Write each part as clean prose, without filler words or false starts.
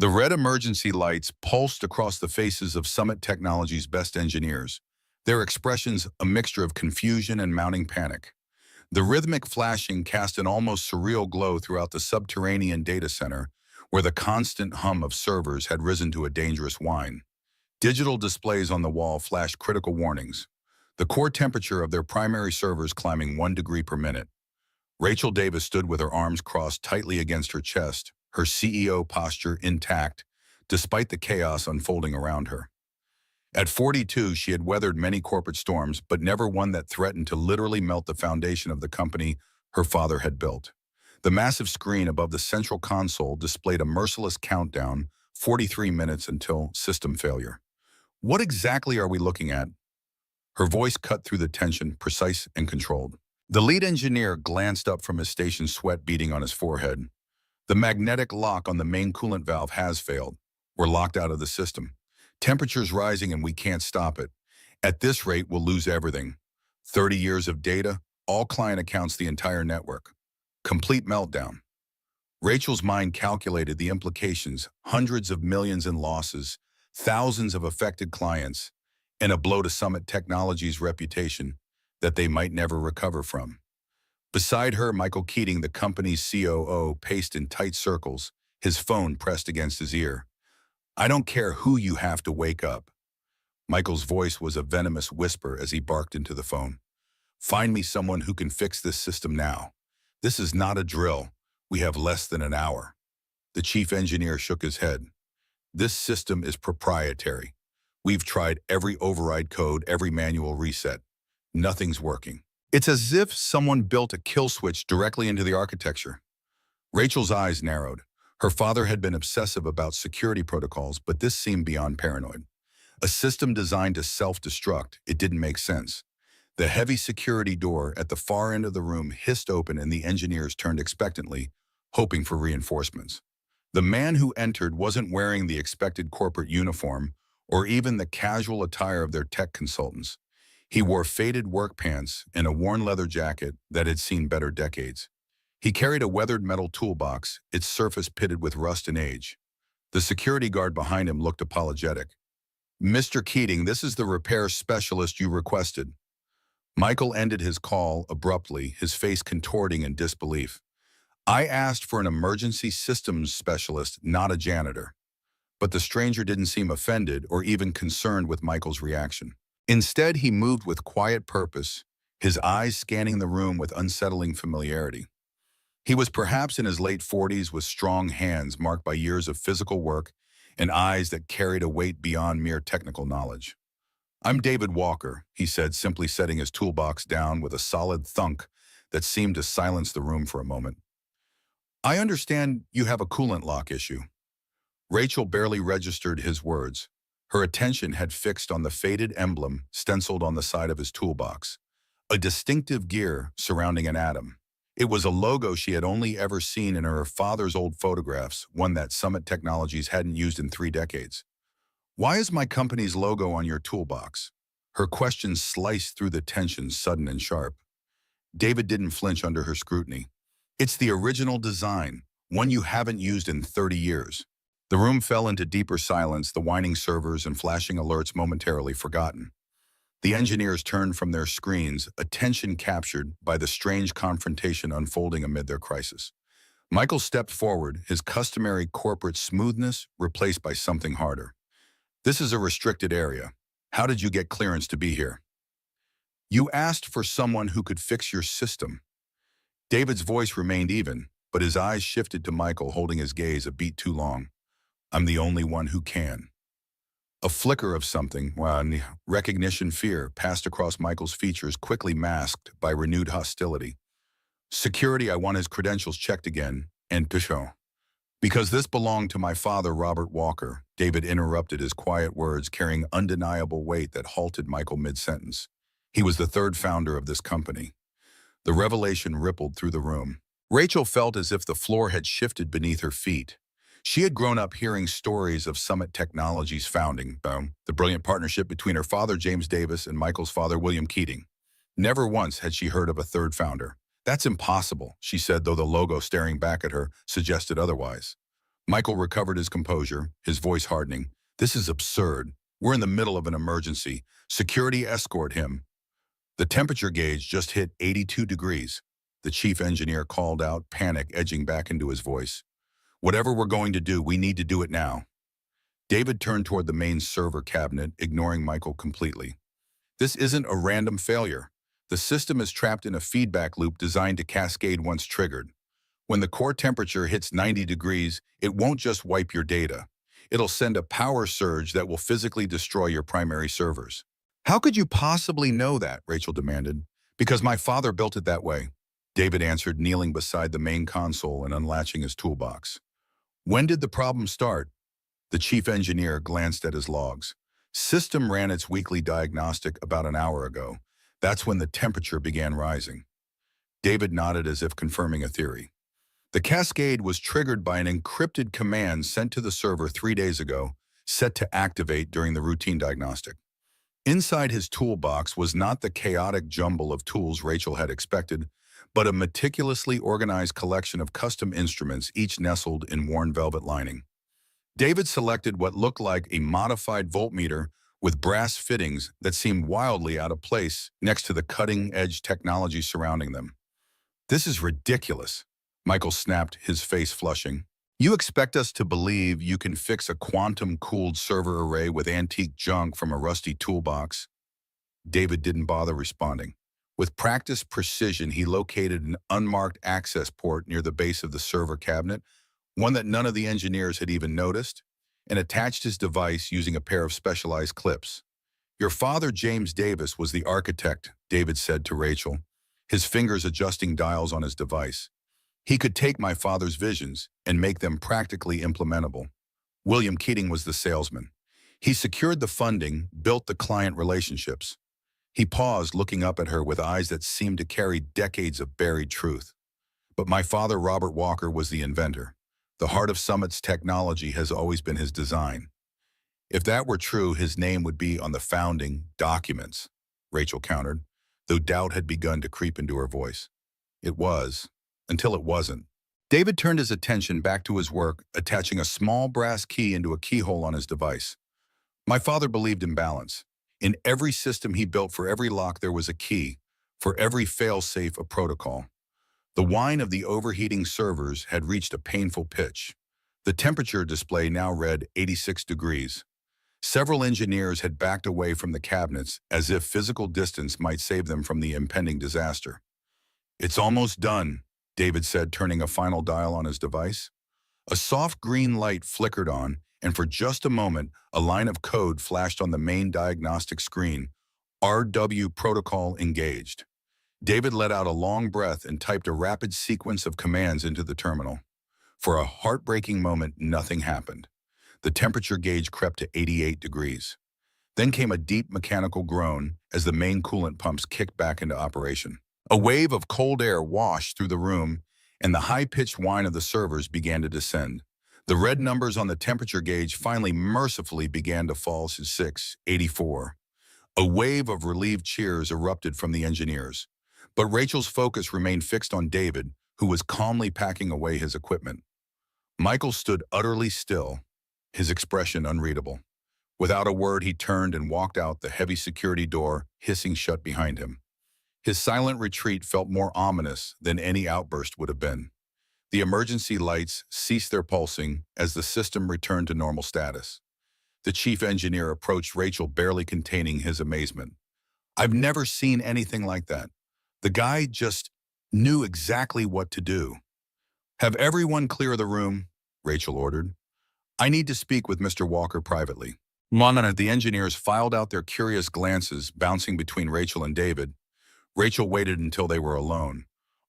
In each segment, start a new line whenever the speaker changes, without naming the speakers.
The red emergency lights pulsed across the faces of Summit Technologies' best engineers, their expressions a mixture of confusion and mounting panic. The rhythmic flashing cast an almost surreal glow throughout the subterranean data center, where the constant hum of servers had risen to a dangerous whine. Digital displays on the wall flashed critical warnings, the core temperature of their primary servers climbing 1 degree per minute. Rachel Davis stood with her arms crossed tightly against her chest, her CEO posture intact, despite the chaos unfolding around her. At 42, she had weathered many corporate storms, but never one that threatened to literally melt the foundation of the company her father had built. The massive screen above the central console displayed a merciless countdown, 43 minutes until system failure. What exactly are we looking at? Her voice cut through the tension, precise and controlled. The lead engineer glanced up from his station, sweat beading on his forehead. The magnetic lock on the main coolant valve has failed. We're locked out of the system. Temperature's rising and we can't stop it. At this rate, we'll lose everything. 30 years of data, all client accounts, the entire network. Complete meltdown. Rachel's mind calculated the implications, hundreds of millions in losses, thousands of affected clients, and a blow to Summit Technologies' reputation that they might never recover from. Beside her, Michael Keating, the company's COO, paced in tight circles, his phone pressed against his ear. "I don't care who you have to wake up." Michael's voice was a venomous whisper as he barked into the phone. "Find me someone who can fix this system now. This is not a drill. We have less than an hour." The chief engineer shook his head. "This system is proprietary. We've tried every override code, every manual reset. Nothing's working. It's as if someone built a kill switch directly into the architecture." Rachel's eyes narrowed. Her father had been obsessive about security protocols, but this seemed beyond paranoid. A system designed to self-destruct, it didn't make sense. The heavy security door at the far end of the room hissed open and the engineers turned expectantly, hoping for reinforcements. The man who entered wasn't wearing the expected corporate uniform or even the casual attire of their tech consultants. He wore faded work pants and a worn leather jacket that had seen better decades. He carried a weathered metal toolbox, its surface pitted with rust and age. The security guard behind him looked apologetic. "Mr. Keating, this is the repair specialist you requested." Michael ended his call abruptly, his face contorting in disbelief. "I asked for an emergency systems specialist, not a janitor." But the stranger didn't seem offended or even concerned with Michael's reaction. Instead, he moved with quiet purpose, his eyes scanning the room with unsettling familiarity. He was perhaps in his late 40s with strong hands marked by years of physical work and eyes that carried a weight beyond mere technical knowledge. "I'm David Walker," he said, simply setting his toolbox down with a solid thunk that seemed to silence the room for a moment. "I understand you have a coolant lock issue." Rachel barely registered his words. Her attention had fixed on the faded emblem stenciled on the side of his toolbox, a distinctive gear surrounding an atom. It was a logo she had only ever seen in her father's old photographs, one that Summit Technologies hadn't used in 3 decades. "Why is my company's logo on your toolbox?" Her question sliced through the tension, sudden and sharp. David didn't flinch under her scrutiny. "It's the original design, one you haven't used in 30 years. The room fell into deeper silence, the whining servers and flashing alerts momentarily forgotten. The engineers turned from their screens, attention captured by the strange confrontation unfolding amid their crisis. Michael stepped forward, his customary corporate smoothness replaced by something harder. "This is a restricted area. How did you get clearance to be here?" "You asked for someone who could fix your system." David's voice remained even, but his eyes shifted to Michael, holding his gaze a beat too long. "I'm the only one who can." A flicker of something, recognition fear, passed across Michael's features, quickly masked by renewed hostility. "Security, I want his credentials checked again, and Pichot." "Because this belonged to my father, Robert Walker," David interrupted, his quiet words carrying undeniable weight that halted Michael mid-sentence. "He was the 3rd founder of this company." The revelation rippled through the room. Rachel felt as if the floor had shifted beneath her feet. She had grown up hearing stories of Summit Technologies' founding, the brilliant partnership between her father, James Davis, and Michael's father, William Keating. Never once had she heard of a 3rd founder. "That's impossible," she said, though the logo staring back at her suggested otherwise. Michael recovered his composure, his voice hardening. This is absurd. We're in the middle of an emergency. Security escort him. The temperature gauge just hit 82 degrees. The chief engineer called out, panic edging back into his voice. Whatever we're going to do, we need to do it now. David turned toward the main server cabinet, ignoring Michael completely. This isn't a random failure. The system is trapped in a feedback loop designed to cascade once triggered. When the core temperature hits 90 degrees, it won't just wipe your data. It'll send a power surge that will physically destroy your primary servers. How could you possibly know that? Rachel demanded. Because my father built it that way, David answered, kneeling beside the main console and unlatching his toolbox. When did the problem start? The chief engineer glanced at his logs. System ran its weekly diagnostic about an hour ago. That's when the temperature began rising. David nodded as if confirming a theory. The cascade was triggered by an encrypted command sent to the server 3 days ago, set to activate during the routine diagnostic. Inside his toolbox was not the chaotic jumble of tools Rachel had expected, but a meticulously organized collection of custom instruments, each nestled in worn velvet lining. David selected what looked like a modified voltmeter with brass fittings that seemed wildly out of place next to the cutting-edge technology surrounding them. This is ridiculous, Michael snapped, his face flushing. You expect us to believe you can fix a quantum-cooled server array with antique junk from a rusty toolbox? David didn't bother responding. With practiced precision, he located an unmarked access port near the base of the server cabinet, one that none of the engineers had even noticed, and attached his device using a pair of specialized clips. Your father, James Davis, was the architect, David said to Rachel, his fingers adjusting dials on his device. He could take my father's visions and make them practically implementable. William Keating was the salesman. He secured the funding, built the client relationships. He paused, looking up at her with eyes that seemed to carry decades of buried truth. But my father, Robert Walker, was the inventor. The heart of Summit's technology has always been his design. If that were true, his name would be on the founding documents, Rachel countered, though doubt had begun to creep into her voice. It was, until it wasn't. David turned his attention back to his work, attaching a small brass key into a keyhole on his device. My father believed in balance. In every system he built, for every lock there was a key, for every fail-safe a protocol. The whine of the overheating servers had reached a painful pitch. The temperature display now read 86 degrees. Several engineers had backed away from the cabinets as if physical distance might save them from the impending disaster. It's almost done, David said, turning a final dial on his device. A soft green light flickered on, and for just a moment, a line of code flashed on the main diagnostic screen. RW protocol engaged. David let out a long breath and typed a rapid sequence of commands into the terminal. For a heartbreaking moment, nothing happened. The temperature gauge crept to 88 degrees. Then came a deep mechanical groan as the main coolant pumps kicked back into operation. A wave of cold air washed through the room, and the high-pitched whine of the servers began to descend. The red numbers on the temperature gauge finally mercifully began to fall to 84. A wave of relieved cheers erupted from the engineers. But Rachel's focus remained fixed on David, who was calmly packing away his equipment. Michael stood utterly still, his expression unreadable. Without a word, he turned and walked out, the heavy security door hissing shut behind him. His silent retreat felt more ominous than any outburst would have been. The emergency lights ceased their pulsing as the system returned to normal status. The chief engineer approached Rachel, barely containing his amazement. I've never seen anything like that. The guy just knew exactly what to do. Have everyone clear the room, Rachel ordered. I need to speak with Mr. Walker privately. The engineers filed out their curious glances, bouncing between Rachel and David. Rachel waited until they were alone.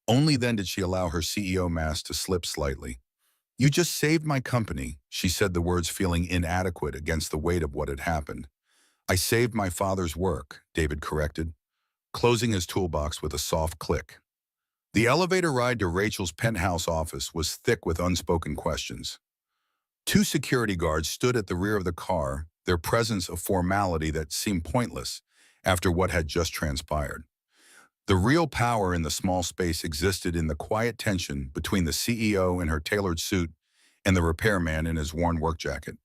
Only then did she allow her CEO mask to slip slightly. You just saved my company, she said, the words feeling inadequate against the weight of what had happened. I saved my father's work, David corrected, closing his toolbox with a soft click. The elevator ride to Rachel's penthouse office was thick with unspoken questions. 2 security guards stood at the rear of the car, their presence a formality that seemed pointless after what had just transpired. The real power in the small space existed in the quiet tension between the CEO in her tailored suit and the repairman in his worn work jacket.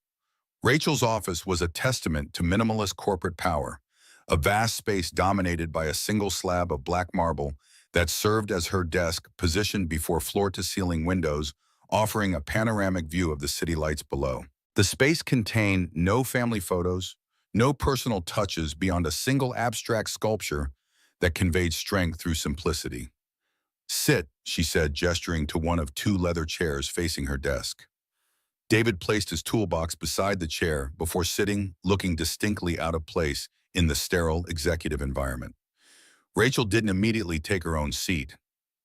Rachel's office was a testament to minimalist corporate power, a vast space dominated by a single slab of black marble that served as her desk, positioned before floor-to-ceiling windows, offering a panoramic view of the city lights below. The space contained no family photos, no personal touches beyond a single abstract sculpture that conveyed strength through simplicity. "Sit," she said, gesturing to one of two leather chairs facing her desk. David placed his toolbox beside the chair before sitting, looking distinctly out of place in the sterile executive environment. Rachel didn't immediately take her own seat.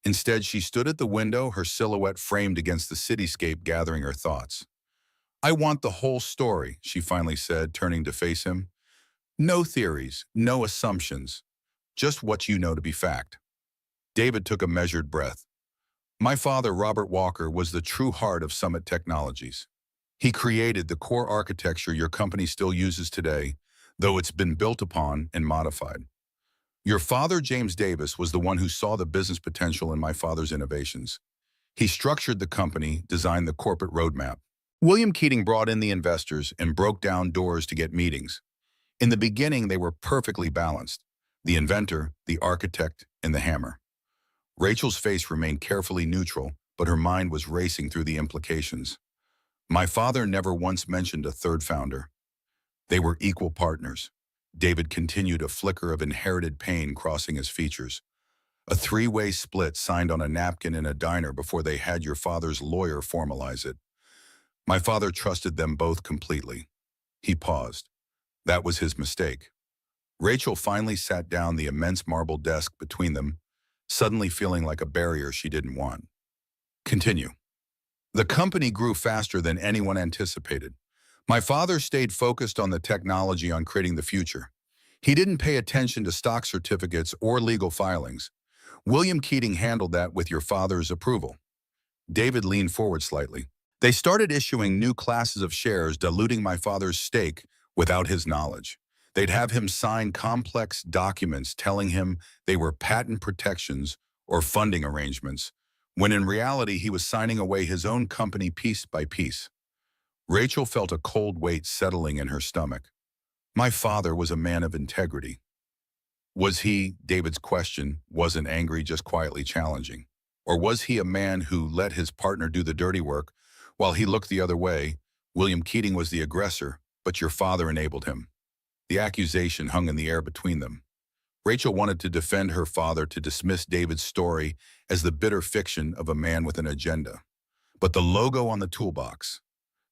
Instead, she stood at the window, her silhouette framed against the cityscape, gathering her thoughts. "I want the whole story," she finally said, turning to face him. "No theories, no assumptions, just what you know to be fact." David took a measured breath. "My father, Robert Walker, was the true heart of Summit Technologies. He created the core architecture your company still uses today, though it's been built upon and modified. Your father, James Davis, was the one who saw the business potential in my father's innovations. He structured the company, designed the corporate roadmap. William Keating brought in the investors and broke down doors to get meetings. In the beginning, they were perfectly balanced: the inventor, the architect, and the hammer." Rachel's face remained carefully neutral, but her mind was racing through the implications. "My father never once mentioned a third founder. They were equal partners." David continued, a flicker of inherited pain crossing his features. "A three-way split signed on a napkin in a diner before they had your father's lawyer formalize it. My father trusted them both completely." He paused. "That was his mistake." Rachel finally sat down, the immense marble desk between them, suddenly feeling like a barrier she didn't want. "Continue." "The company grew faster than anyone anticipated. My father stayed focused on the technology, on creating the future. He didn't pay attention to stock certificates or legal filings. William Keating handled that with your father's approval." David leaned forward slightly. "They started issuing new classes of shares, diluting my father's stake without his knowledge. They'd have him sign complex documents telling him they were patent protections or funding arrangements, when in reality he was signing away his own company piece by piece." Rachel felt a cold weight settling in her stomach. "My father was a man of integrity." Was he? David's question wasn't angry, just quietly challenging. Or was he a man who let his partner do the dirty work while he looked the other way? William Keating was the aggressor, but your father enabled him. The accusation hung in the air between them. Rachel wanted to defend her father, to dismiss David's story as the bitter fiction of a man with an agenda. But the logo on the toolbox,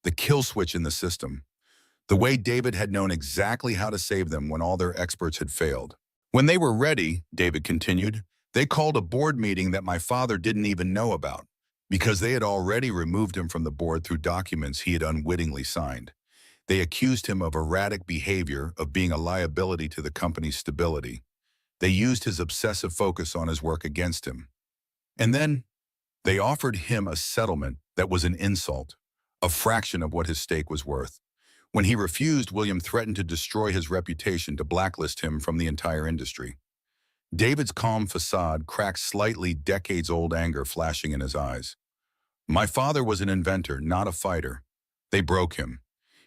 the kill switch in the system, the way David had known exactly how to save them when all their experts had failed. "When they were ready," David continued, "they called a board meeting that my father didn't even know about, because they had already removed him from the board through documents he had unwittingly signed. They accused him of erratic behavior, of being a liability to the company's stability. They used his obsessive focus on his work against him. And then they offered him a settlement that was an insult, a fraction of what his stake was worth. When he refused, William threatened to destroy his reputation, to blacklist him from the entire industry." David's calm facade cracked slightly, decades-old anger flashing in his eyes. "My father was an inventor, not a fighter. They broke him.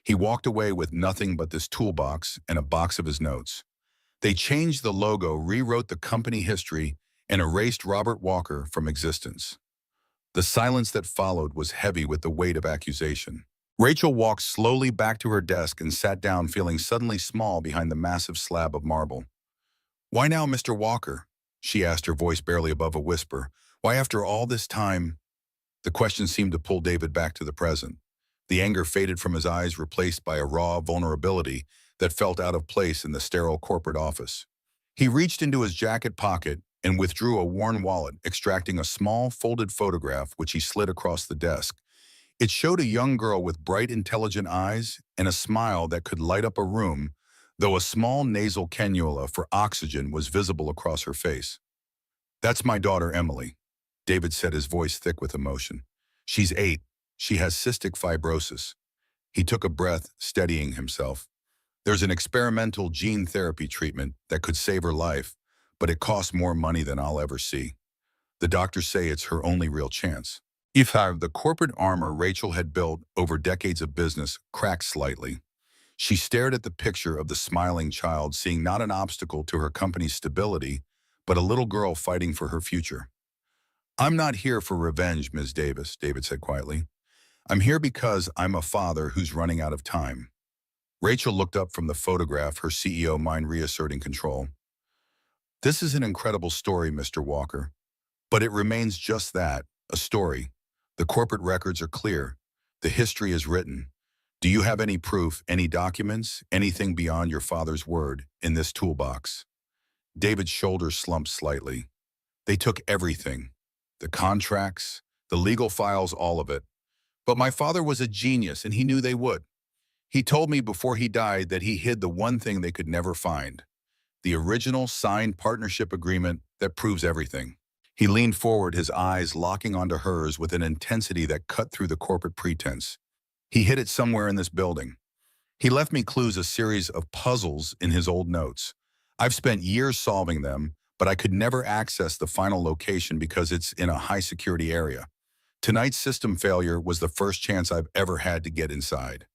He walked away with nothing but this toolbox and a box of his notes. They changed the logo, rewrote the company history, and erased Robert Walker from existence." The silence that followed was heavy with the weight of accusation. Rachel walked slowly back to her desk and sat down, feeling suddenly small behind the massive slab of marble. "Why now, Mr. Walker?" she asked, her voice barely above a whisper. "Why, after all this time?" The question seemed to pull David back to the present. The anger faded from his eyes, replaced by a raw vulnerability that felt out of place in the sterile corporate office. He reached into his jacket pocket and withdrew a worn wallet, extracting a small, folded photograph which he slid across the desk. It showed a young girl with bright, intelligent eyes and a smile that could light up a room, though a small nasal cannula for oxygen was visible across her face. "That's my daughter, Emily," David said, his voice thick with emotion. "She's 8. She has cystic fibrosis." He took a breath, steadying himself. "There's an experimental gene therapy treatment that could save her life, but it costs more money than I'll ever see. The doctors say it's her only real chance." If, however, the corporate armor Rachel had built over decades of business cracked slightly, she stared at the picture of the smiling child, seeing not an obstacle to her company's stability, but a little girl fighting for her future. "I'm not here for revenge, Ms. Davis," David said quietly. "I'm here because I'm a father who's running out of time." Rachel looked up from the photograph, her CEO mind reasserting control. "This is an incredible story, Mr. Walker, but it remains just that, a story. The corporate records are clear. The history is written. Do you have any proof, any documents, anything beyond your father's word in this toolbox?" David's shoulders slumped slightly. "They took everything. The contracts, the legal files, all of it. But my father was a genius and he knew they would. He told me before he died that he hid the one thing they could never find, the original signed partnership agreement that proves everything." He leaned forward, his eyes locking onto hers with an intensity that cut through the corporate pretense. "He hid it somewhere in this building. He left me clues, a series of puzzles in his old notes. I've spent years solving them, but I could never access the final location because it's in a high-security area. Tonight's system failure was the first chance I've ever had to get inside."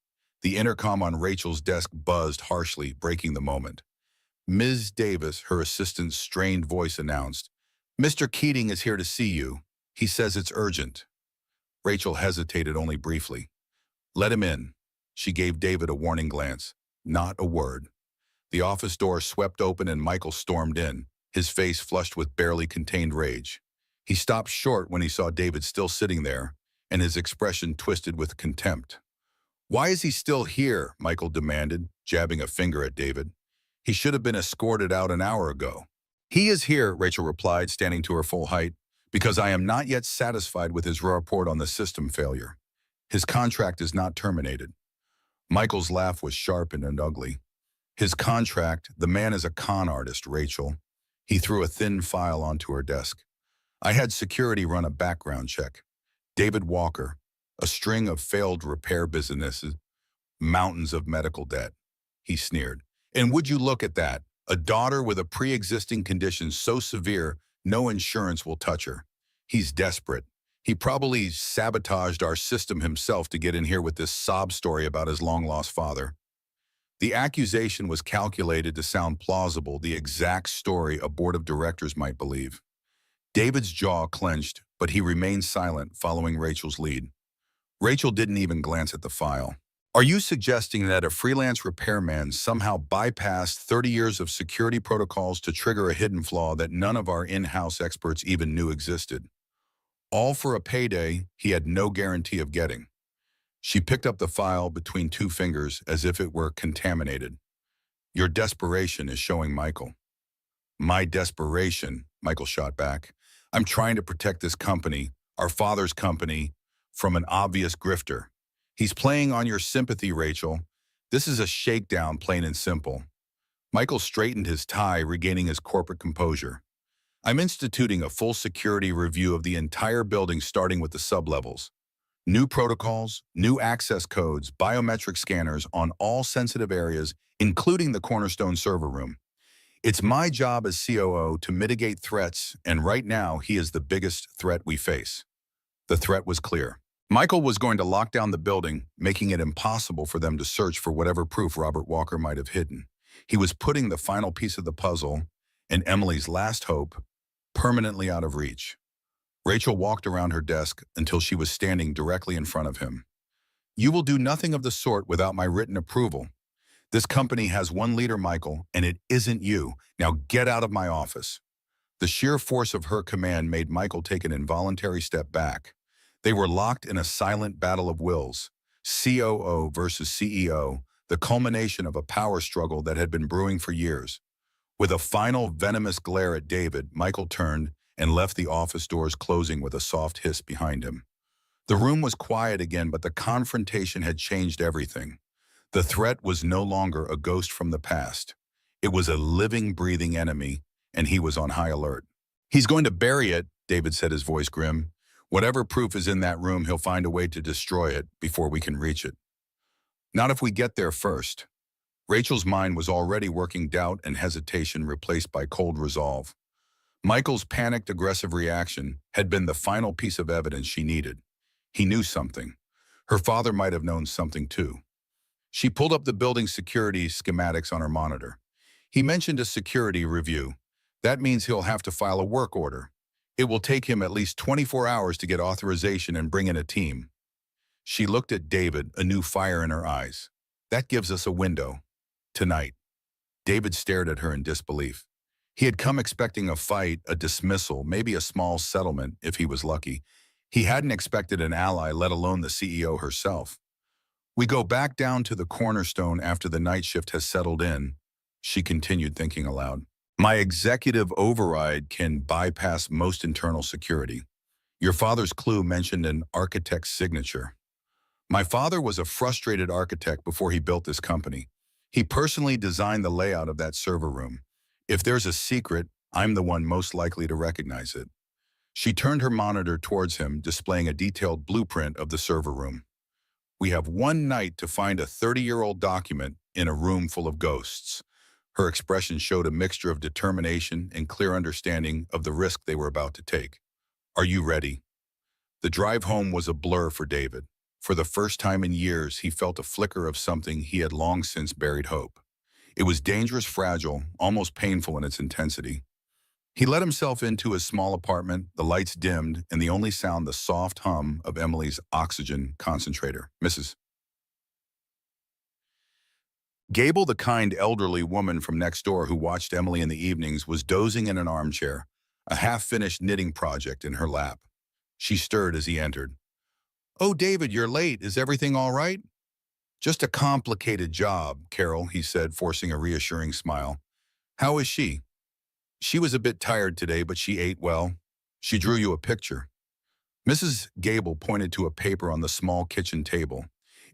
The intercom on Rachel's desk buzzed harshly, breaking the moment. "Ms. Davis," her assistant's strained voice announced, "Mr. Keating is here to see you. He says it's urgent." Rachel hesitated only briefly. "Let him in." She gave David a warning glance. Not a word. The office door swept open and Michael stormed in, his face flushed with barely contained rage. He stopped short when he saw David still sitting there, and his expression twisted with contempt. "Why is he still here?" Michael demanded, jabbing a finger at David. "He should have been escorted out an hour ago." "He is here," Rachel replied, standing to her full height, "because I am not yet satisfied with his report on the system failure. His contract is not terminated." Michael's laugh was sharp and ugly. "His contract, the man is a con artist, Rachel." He threw a thin file onto her desk. "I had security run a background check. David Walker, a string of failed repair businesses, mountains of medical debt." He sneered. "And would you look at that? A daughter with a pre-existing condition so severe, no insurance will touch her. He's desperate. He probably sabotaged our system himself to get in here with this sob story about his long-lost father." The accusation was calculated to sound plausible, the exact story a board of directors might believe. David's jaw clenched, but he remained silent, following Rachel's lead. Rachel didn't even glance at the file. "Are you suggesting that a freelance repairman somehow bypassed 30 years of security protocols to trigger a hidden flaw that none of our in-house experts even knew existed? All for a payday he had no guarantee of getting?" She picked up the file between two fingers as if it were contaminated. "Your desperation is showing, Michael." "My desperation," Michael shot back. "I'm trying to protect this company, our father's company, from an obvious grifter. He's playing on your sympathy, Rachel. This is a shakedown, plain and simple." Michael straightened his tie, regaining his corporate composure. "I'm instituting a full security review of the entire building, starting with the sublevels. New protocols, new access codes, biometric scanners on all sensitive areas, including the cornerstone server room. It's my job as COO to mitigate threats, and right now he is the biggest threat we face." The threat was clear. Michael was going to lock down the building, making it impossible for them to search for whatever proof Robert Walker might have hidden. He was putting the final piece of the puzzle, and Emily's last hope, permanently out of reach. Rachel walked around her desk until she was standing directly in front of him. "You will do nothing of the sort without my written approval. This company has one leader, Michael, and it isn't you. Now get out of my office." The sheer force of her command made Michael take an involuntary step back. They were locked in a silent battle of wills, COO versus CEO, the culmination of a power struggle that had been brewing for years. With a final venomous glare at David, Michael turned and left, the office doors closing with a soft hiss behind him. The room was quiet again, but the confrontation had changed everything. The threat was no longer a ghost from the past. It was a living, breathing enemy, and he was on high alert. "He's going to bury it," David said, his voice grim. "Whatever proof is in that room, he'll find a way to destroy it before we can reach it." "Not if we get there first." Rachel's mind was already working, doubt and hesitation replaced by cold resolve. Michael's panicked, aggressive reaction had been the final piece of evidence she needed. He knew something. Her father might have known something too. She pulled up the building security schematics on her monitor. He mentioned a security review. That means he'll have to file a work order. It will take him at least 24 hours to get authorization and bring in a team. She looked at David, a new fire in her eyes. That gives us a window. Tonight. David stared at her in disbelief. He had come expecting a fight, a dismissal, maybe a small settlement if he was lucky. He hadn't expected an ally, let alone the CEO herself. We go back down to the cornerstone after the night shift has settled in, she continued, thinking aloud. My executive override can bypass most internal security. Your father's clue mentioned an architect's signature. My father was a frustrated architect before he built this company. He personally designed the layout of that server room. If there's a secret, I'm the one most likely to recognize it. She turned her monitor towards him, displaying a detailed blueprint of the server room. We have one night to find a 30-year-old document in a room full of ghosts. Her expression showed a mixture of determination and clear understanding of the risk they were about to take. Are you ready? The drive home was a blur for David. For the first time in years, he felt a flicker of something he had long since buried hope. It was dangerous, fragile, almost painful in its intensity. He let himself into his small apartment, the lights dimmed, and the only sound the soft hum of Emily's oxygen concentrator. Mrs. Gable, the kind elderly woman from next door who watched Emily in the evenings, was dozing in an armchair, a half-finished knitting project in her lap. She stirred as he entered. Oh, David, you're late. Is everything all right? Just a complicated job, Carol, he said, forcing a reassuring smile. How is she? She was a bit tired today, but she ate well. She drew you a picture. Mrs. Gable pointed to a paper on the small kitchen table.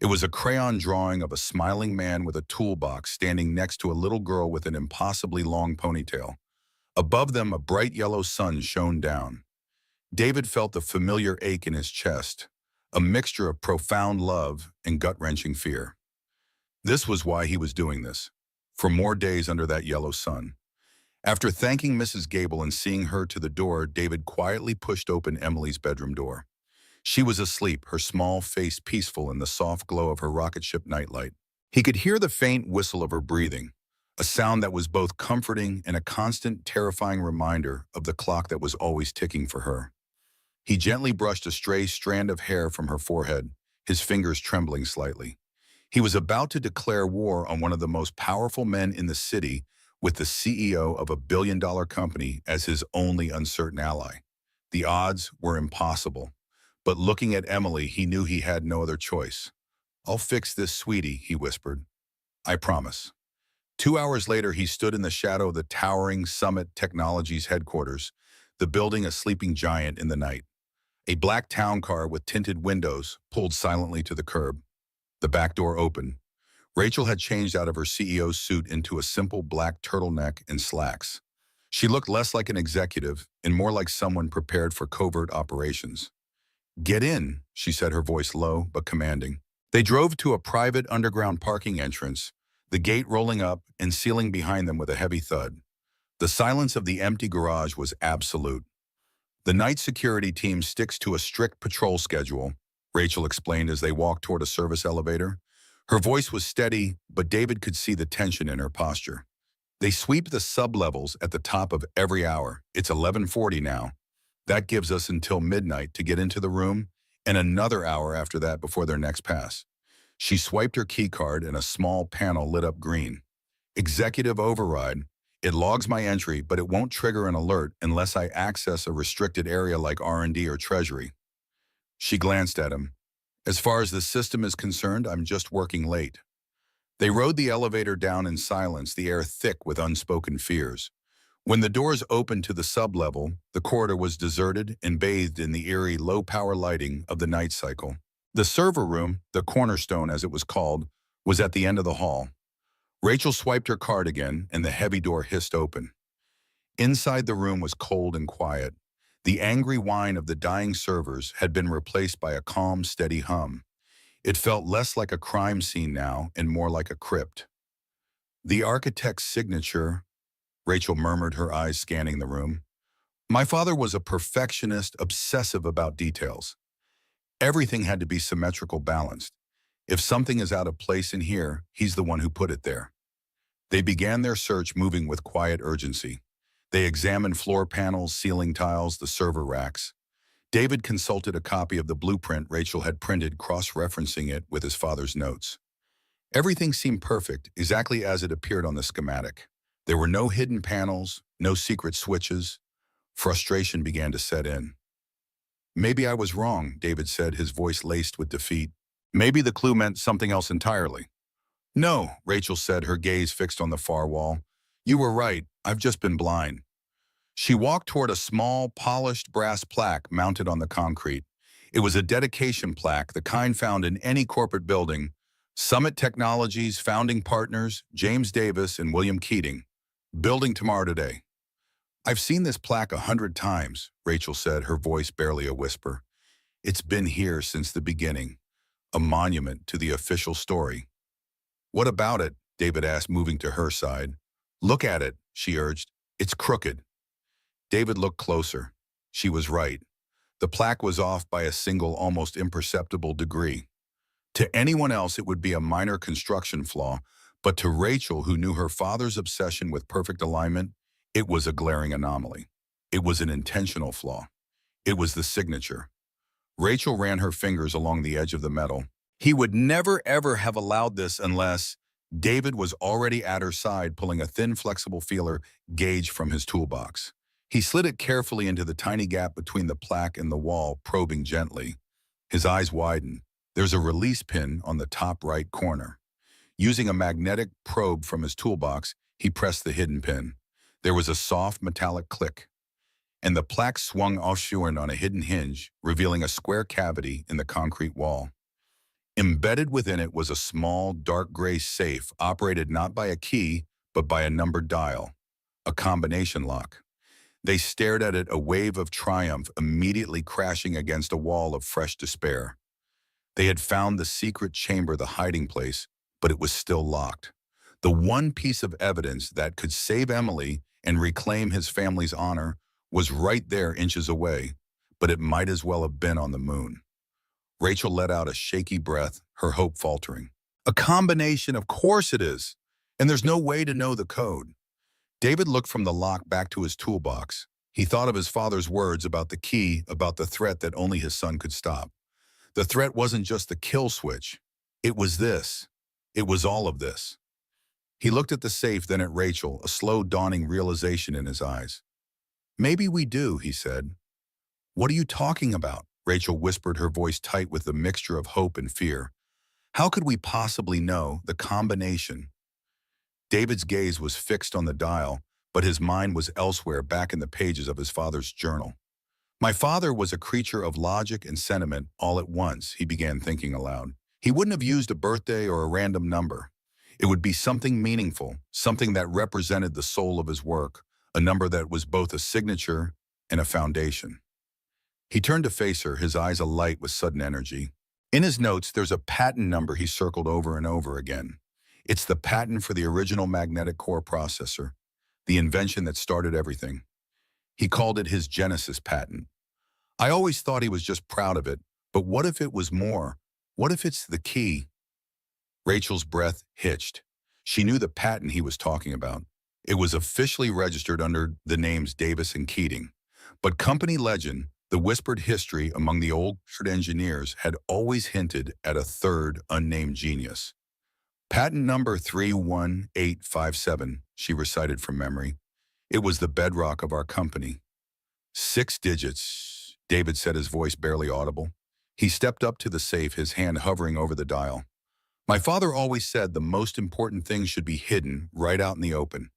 It was a crayon drawing of a smiling man with a toolbox standing next to a little girl with an impossibly long ponytail. Above them, a bright yellow sun shone down. David felt the familiar ache in his chest, a mixture of profound love and gut-wrenching fear. This was why he was doing this, for more days under that yellow sun. After thanking Mrs. Gable and seeing her to the door, David quietly pushed open Emily's bedroom door. She was asleep, her small face peaceful in the soft glow of her rocket ship nightlight. He could hear the faint whistle of her breathing, a sound that was both comforting and a constant, terrifying reminder of the clock that was always ticking for her. He gently brushed a stray strand of hair from her forehead, his fingers trembling slightly. He was about to declare war on one of the most powerful men in the city, with the CEO of a billion-dollar company as his only uncertain ally. The odds were impossible. But looking at Emily, he knew he had no other choice. I'll fix this, sweetie, he whispered. I promise. 2 hours later, he stood in the shadow of the towering Summit Technologies headquarters, the building a sleeping giant in the night. A black town car with tinted windows pulled silently to the curb. The back door opened. Rachel had changed out of her CEO's suit into a simple black turtleneck and slacks. She looked less like an executive and more like someone prepared for covert operations. Get in, she said, her voice low but commanding. They drove to a private underground parking entrance, the gate rolling up and sealing behind them with a heavy thud. The silence of the empty garage was absolute. The night security team sticks to a strict patrol schedule, Rachel explained as they walked toward a service elevator. Her voice was steady, but David could see the tension in her posture. They sweep the sub-levels at the top of every hour. It's 11:40 now. That gives us until midnight to get into the room, and another hour after that before their next pass. She swiped her key card and a small panel lit up green. Executive override. It logs my entry, but it won't trigger an alert unless I access a restricted area like R&D or Treasury. She glanced at him. As far as the system is concerned, I'm just working late. They rode the elevator down in silence, the air thick with unspoken fears. When the doors opened to the sub-level, the corridor was deserted and bathed in the eerie, low-power lighting of the night cycle. The server room, the cornerstone as it was called, was at the end of the hall. Rachel swiped her card again, and the heavy door hissed open. Inside the room was cold and quiet. The angry whine of the dying servers had been replaced by a calm, steady hum. It felt less like a crime scene now and more like a crypt. The architect's signature, Rachel murmured, her eyes scanning the room. My father was a perfectionist, obsessive about details. Everything had to be symmetrical balanced. If something is out of place in here, he's the one who put it there. They began their search, moving with quiet urgency. They examined floor panels, ceiling tiles, the server racks. David consulted a copy of the blueprint Rachel had printed, cross-referencing it with his father's notes. Everything seemed perfect, exactly as it appeared on the schematic. There were no hidden panels, no secret switches. Frustration began to set in. "Maybe I was wrong," David said, his voice laced with defeat. "Maybe the clue meant something else entirely." "No," Rachel said, her gaze fixed on the far wall. "You were right. I've just been blind." She walked toward a small, polished brass plaque mounted on the concrete. It was a dedication plaque, the kind found in any corporate building. Summit Technologies, founding partners, James Davis and William Keating. Building tomorrow today. "I've seen this plaque 100 times, Rachel said, her voice barely a whisper. "It's been here since the beginning. A monument to the official story." "What about it?" David asked, moving to her side. "Look at it," she urged. "It's crooked." David looked closer. She was right. The plaque was off by a single, almost imperceptible degree. To anyone else, it would be a minor construction flaw, but to Rachel, who knew her father's obsession with perfect alignment, it was a glaring anomaly. It was an intentional flaw. It was the signature. Rachel ran her fingers along the edge of the metal. He would never, ever have allowed this unless David was already at her side, pulling a thin, flexible feeler gauge from his toolbox. He slid it carefully into the tiny gap between the plaque and the wall, probing gently. His eyes widened. "There's a release pin on the top right corner." Using a magnetic probe from his toolbox, he pressed the hidden pin. There was a soft metallic click, and the plaque swung offshore on a hidden hinge, revealing a square cavity in the concrete wall. Embedded within it was a small, dark gray safe, operated not by a key, but by a numbered dial. A combination lock. They stared at it, a wave of triumph immediately crashing against a wall of fresh despair. They had found the secret chamber, the hiding place, but it was still locked. The one piece of evidence that could save Emily and reclaim his family's honor was right there, inches away, but it might as well have been on the moon. Rachel let out a shaky breath, her hope faltering. "A combination, of course it is. And there's no way to know the code." David looked from the lock back to his toolbox. He thought of his father's words about the key, about the threat that only his son could stop. The threat wasn't just the kill switch. It was this. It was all of this. He looked at the safe, then at Rachel, a slow dawning realization in his eyes. "Maybe we do," he said. "What are you talking about?" Rachel whispered, her voice tight with a mixture of hope and fear. "How could we possibly know the combination?" David's gaze was fixed on the dial, but his mind was elsewhere, back in the pages of his father's journal. "My father was a creature of logic and sentiment all at once," he began thinking aloud. "He wouldn't have used a birthday or a random number. It would be something meaningful, something that represented the soul of his work, a number that was both a signature and a foundation." He turned to face her, his eyes alight with sudden energy. In his notes, there's a patent number he circled over and over again. It's the patent for the original magnetic core processor, the invention that started everything. He called it his Genesis patent. "I always thought he was just proud of it, but what if it was more? What if it's the key?" Rachel's breath hitched. She knew the patent he was talking about. It was officially registered under the names Davis and Keating. But company legend, the whispered history among the old engineers, had always hinted at a third unnamed genius. "Patent number 31857, she recited from memory. "It was the bedrock of our company." 6 digits, David said, his voice barely audible. He stepped up to the safe, his hand hovering over the dial. "My father always said the most important things should be hidden right out in the open."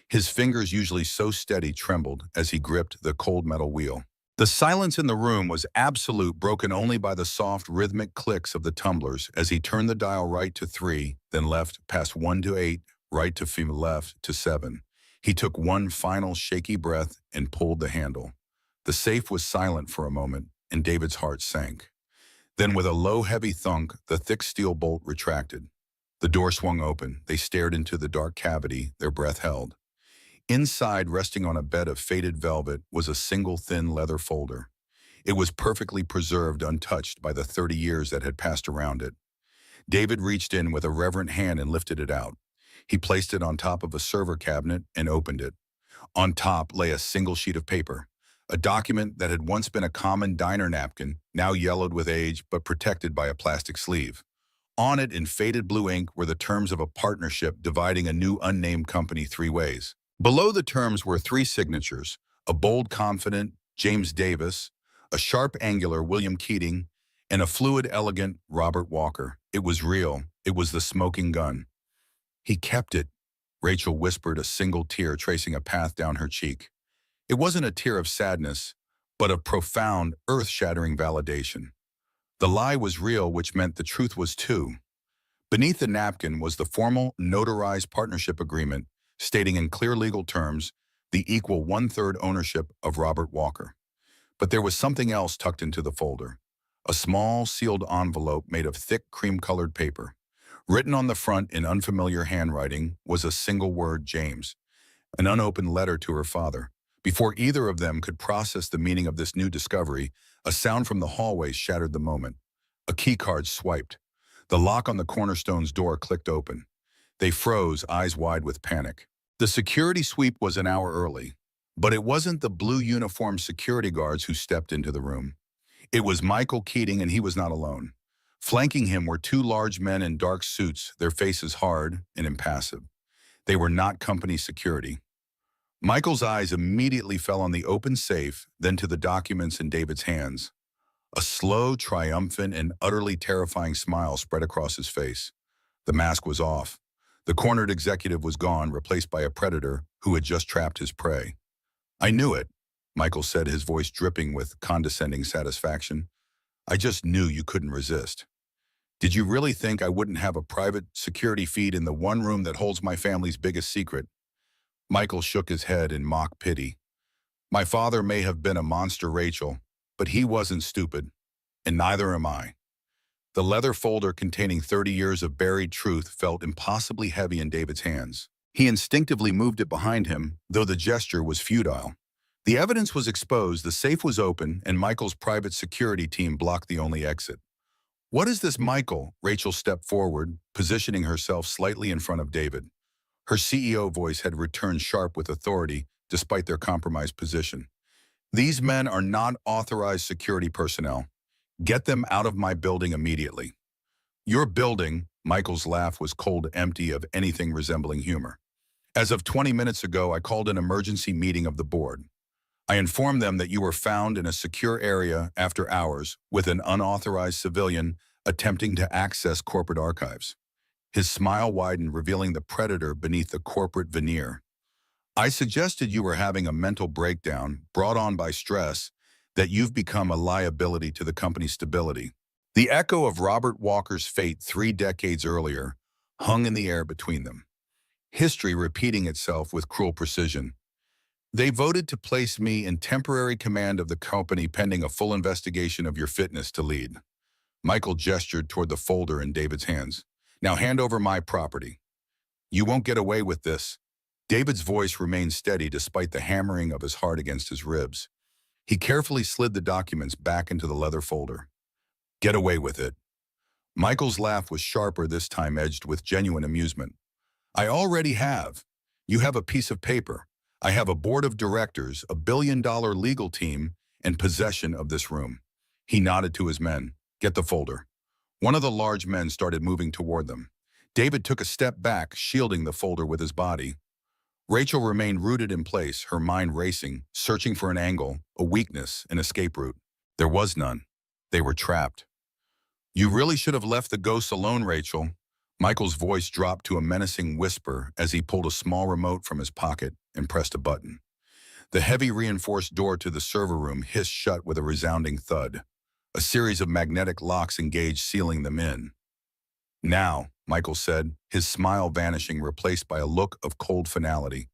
His fingers, usually so steady, trembled as he gripped the cold metal wheel. The silence in the room was absolute, broken only by the soft, rhythmic clicks of the tumblers as he turned the dial right to 3, then left, past 1 to 8, right to left to 7. He took one final shaky breath and pulled the handle. The safe was silent for a moment, and David's heart sank. Then with a low, heavy thunk, the thick steel bolt retracted. The door swung open. They stared into the dark cavity, their breath held. Inside, resting on a bed of faded velvet, was a single thin leather folder. It was perfectly preserved, untouched by the 30 years that had passed around it. David reached in with a reverent hand and lifted it out. He placed it on top of a server cabinet and opened it. On top lay a single sheet of paper, a document that had once been a common diner napkin, now yellowed with age but protected by a plastic sleeve. On it, in faded blue ink, were the terms of a partnership dividing a new unnamed company three ways. Below the terms were three signatures: a bold, confident James Davis, a sharp, angular William Keating, and a fluid, elegant Robert Walker. It was real. It was the smoking gun. He kept it, Rachel whispered, a single tear tracing a path down her cheek. It wasn't a tear of sadness, but of profound, earth-shattering validation. The lie was real, which meant the truth was too. Beneath the napkin was the formal, notarized partnership agreement, stating in clear legal terms the equal one-third ownership of Robert Walker. But there was something else tucked into the folder. A small, sealed envelope made of thick, cream-colored paper. Written on the front in unfamiliar handwriting was a single word: James, an unopened letter to her father. Before either of them could process the meaning of this new discovery, a sound from the hallway shattered the moment. A keycard swiped. The lock on the cornerstone's door clicked open. They froze, eyes wide with panic. The security sweep was an hour early, but it wasn't the blue uniformed security guards who stepped into the room. It was Michael Keating, and he was not alone. Flanking him were two large men in dark suits, their faces hard and impassive. They were not company security. Michael's eyes immediately fell on the open safe, then to the documents in David's hands. A slow, triumphant, and utterly terrifying smile spread across his face. The mask was off. The cornered executive was gone, replaced by a predator who had just trapped his prey. "I knew it," Michael said, his voice dripping with condescending satisfaction. "I just knew you couldn't resist. Did you really think I wouldn't have a private security feed in the one room that holds my family's biggest secret?" Michael shook his head in mock pity. "My father may have been a monster, Rachel, but he wasn't stupid, and neither am I." The leather folder containing 30 years of buried truth felt impossibly heavy in David's hands. He instinctively moved it behind him, though the gesture was futile. The evidence was exposed, the safe was open, and Michael's private security team blocked the only exit. "What is this, Michael?" Rachel stepped forward, positioning herself slightly in front of David. Her CEO voice had returned sharp with authority, despite their compromised position. "These men are not authorized security personnel. Get them out of my building immediately." "Your building?" Michael's laugh was cold, empty of anything resembling humor. "As of 20 minutes ago, I called an emergency meeting of the board. I informed them that you were found in a secure area after hours with an unauthorized civilian attempting to access corporate archives." His smile widened, revealing the predator beneath the corporate veneer. "I suggested you were having a mental breakdown brought on by stress, that you've become a liability to the company's stability." The echo of Robert Walker's fate 3 decades earlier hung in the air between them, history repeating itself with cruel precision. "They voted to place me in temporary command of the company pending a full investigation of your fitness to lead." Michael gestured toward the folder in David's hands. "Now hand over my property. You won't get away with this." David's voice remained steady despite the hammering of his heart against his ribs. He carefully slid the documents back into the leather folder. "Get away with it." Michael's laugh was sharper, this time edged with genuine amusement. "I already have. You have a piece of paper. I have a board of directors, a billion-dollar legal team, and possession of this room." He nodded to his men. "Get the folder." One of the large men started moving toward them. David took a step back, shielding the folder with his body. Rachel remained rooted in place, her mind racing, searching for an angle, a weakness, an escape route. There was none. They were trapped. "You really should have left the ghosts alone, Rachel." Michael's voice dropped to a menacing whisper as he pulled a small remote from his pocket and pressed a button. The heavy reinforced door to the server room hissed shut with a resounding thud. A series of magnetic locks engaged, sealing them in. "Now," Michael said, his smile vanishing, replaced by a look of cold finality,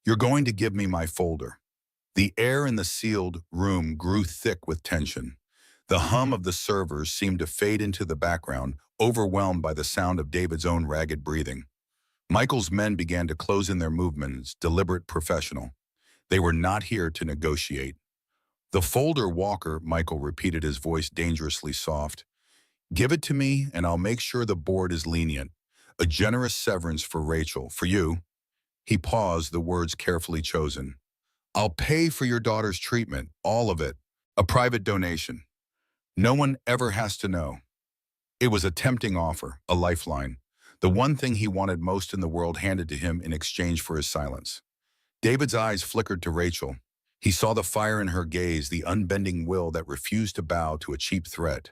"you're going to give me my folder." The air in the sealed room grew thick with tension. The hum of the servers seemed to fade into the background, overwhelmed by the sound of David's own ragged breathing. Michael's men began to close in their movements, deliberate, professional. They were not here to negotiate. The folder, Walker, Michael repeated, his voice dangerously soft. Give it to me, and I'll make sure the board is lenient. A generous severance for Rachel, for you. He paused, the words carefully chosen. I'll pay for your daughter's treatment, all of it. A private donation. No one ever has to know. It was a tempting offer, a lifeline. The one thing he wanted most in the world handed to him in exchange for his silence. David's eyes flickered to Rachel. He saw the fire in her gaze, the unbending will that refused to bow to a cheap threat.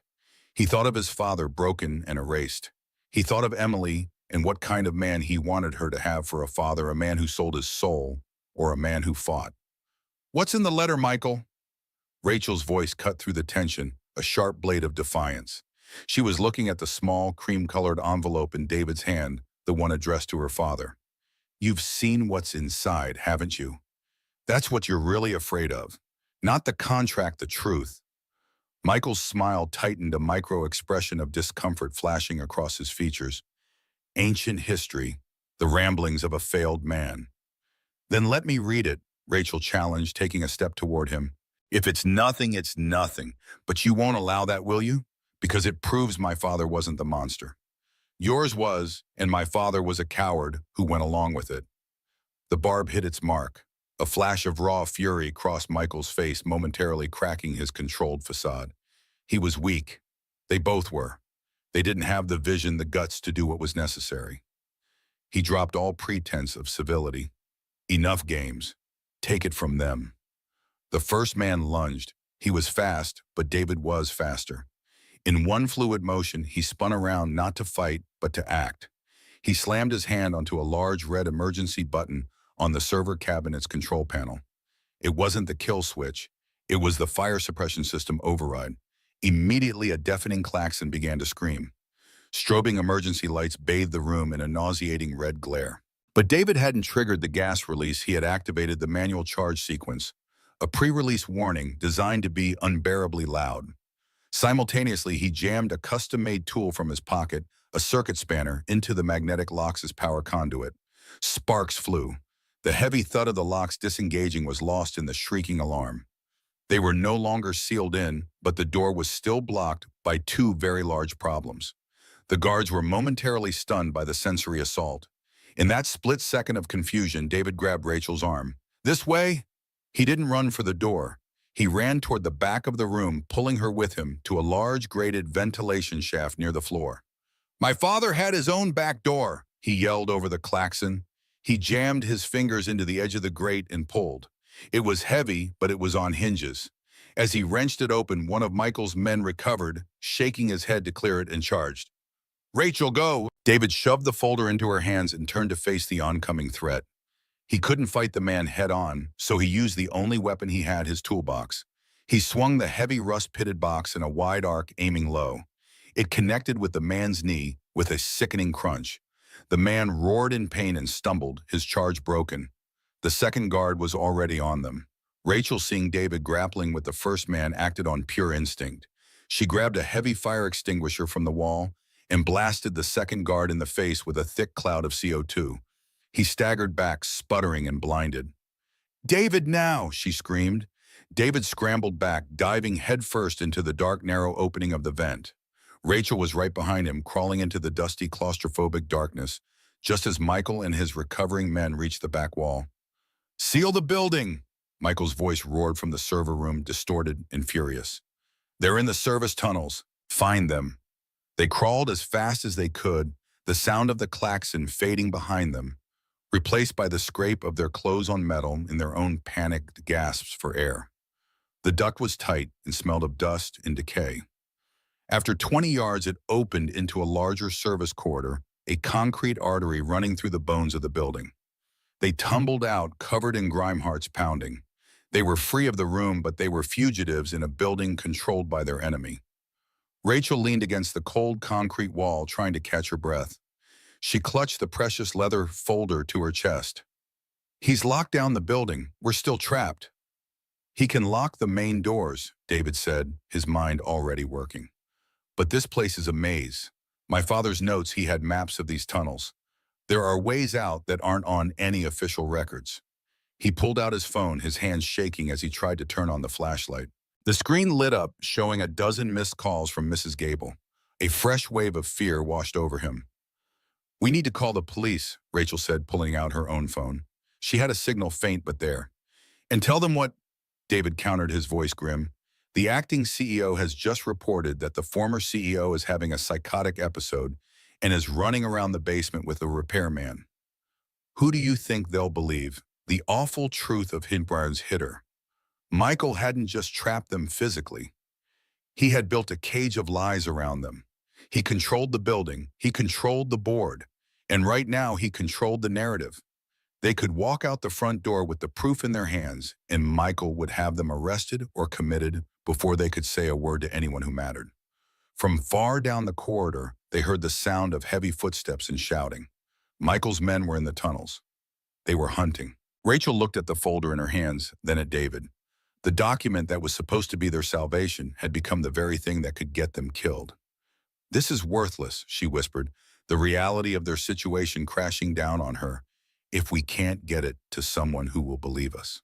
He thought of his father, broken and erased. He thought of Emily and what kind of man he wanted her to have for a father, a man who sold his soul or a man who fought. What's in the letter, Michael? Rachel's voice cut through the tension, a sharp blade of defiance. She was looking at the small, cream-colored envelope in David's hand, the one addressed to her father. You've seen what's inside, haven't you? That's what you're really afraid of. Not the contract, the truth. Michael's smile tightened, a micro-expression of discomfort flashing across his features. Ancient history, the ramblings of a failed man. Then let me read it, Rachel challenged, taking a step toward him. If it's nothing, it's nothing. But you won't allow that, will you? Because it proves my father wasn't the monster. Yours was, and my father was a coward who went along with it. The barb hit its mark. A flash of raw fury crossed Michael's face, momentarily cracking his controlled facade. He was weak. They both were. They didn't have the vision, the guts to do what was necessary. He dropped all pretense of civility. Enough games. Take it from them. The first man lunged. He was fast, but David was faster. In one fluid motion, he spun around, not to fight, but to act. He slammed his hand onto a large red emergency button on the server cabinet's control panel. It wasn't the kill switch. It was the fire suppression system override. Immediately, a deafening klaxon began to scream. Strobing emergency lights bathed the room in a nauseating red glare. But David hadn't triggered the gas release. He had activated the manual charge sequence, a pre-release warning designed to be unbearably loud. Simultaneously, he jammed a custom-made tool from his pocket, a circuit spanner, into the magnetic lock's power conduit. Sparks flew. The heavy thud of the locks disengaging was lost in the shrieking alarm. They were no longer sealed in, but the door was still blocked by two very large problems. The guards were momentarily stunned by the sensory assault. In that split second of confusion, David grabbed Rachel's arm. This way? He didn't run for the door. He ran toward the back of the room, pulling her with him to a large grated ventilation shaft near the floor. My father had his own back door, he yelled over the klaxon. He jammed his fingers into the edge of the grate and pulled. It was heavy, but it was on hinges. As he wrenched it open, one of Michael's men recovered, shaking his head to clear it, and charged. Rachel, go! David shoved the folder into her hands and turned to face the oncoming threat. He couldn't fight the man head-on, so he used the only weapon he had, his toolbox. He swung the heavy rust-pitted box in a wide arc, aiming low. It connected with the man's knee with a sickening crunch. The man roared in pain and stumbled, his charge broken. The second guard was already on them. Rachel, seeing David grappling with the first man, acted on pure instinct. She grabbed a heavy fire extinguisher from the wall and blasted the second guard in the face with a thick cloud of CO2. He staggered back, sputtering and blinded. David, now, she screamed. David scrambled back, diving headfirst into the dark, narrow opening of the vent. Rachel was right behind him, crawling into the dusty, claustrophobic darkness, just as Michael and his recovering men reached the back wall. Seal the building! Michael's voice roared from the server room, distorted and furious. They're in the service tunnels. Find them. They crawled as fast as they could, the sound of the klaxon fading behind them, replaced by the scrape of their clothes on metal in their own panicked gasps for air. The duct was tight and smelled of dust and decay. After 20 yards, it opened into a larger service corridor, a concrete artery running through the bones of the building. They tumbled out, covered in grime hearts pounding. They were free of the room, but they were fugitives in a building controlled by their enemy. Rachel leaned against the cold concrete wall, trying to catch her breath. She clutched the precious leather folder to her chest. He's locked down the building. We're still trapped. He can lock the main doors, David said, his mind already working. But this place is a maze. My father's notes, he had maps of these tunnels. There are ways out that aren't on any official records. He pulled out his phone, his hands shaking as he tried to turn on the flashlight. The screen lit up, showing a dozen missed calls from Mrs. Gable. A fresh wave of fear washed over him. "We need to call the police," Rachel said, pulling out her own phone. She had a signal faint but there. "And tell them what," David countered, his voice grim. "The acting CEO has just reported that the former CEO is having a psychotic episode and is running around the basement with a repairman. Who do you think they'll believe? The awful truth of Hindbar's hitter. Michael hadn't just trapped them physically. He had built a cage of lies around them. He controlled the building, he controlled the board, and right now he controlled the narrative. They could walk out the front door with the proof in their hands, and Michael would have them arrested or committed before they could say a word to anyone who mattered." From far down the corridor, they heard the sound of heavy footsteps and shouting. Michael's men were in the tunnels. They were hunting. Rachel looked at the folder in her hands, then at David. The document that was supposed to be their salvation had become the very thing that could get them killed. "This is worthless," she whispered, the reality of their situation crashing down on her, "if we can't get it to someone who will believe us."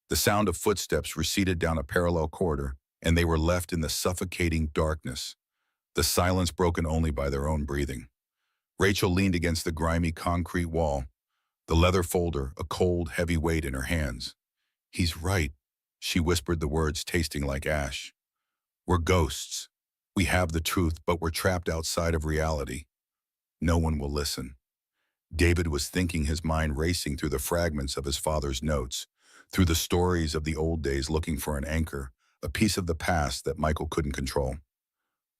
The sound of footsteps receded down a parallel corridor, and they were left in the suffocating darkness, the silence broken only by their own breathing. Rachel leaned against the grimy concrete wall, the leather folder a cold, heavy weight in her hands. "He's right," she whispered, the words tasting like ash. "We're ghosts. We have the truth, but we're trapped outside of reality. No one will listen." David was thinking, his mind racing through the fragments of his father's notes, through the stories of the old days, looking for an anchor, a piece of the past that Michael couldn't control.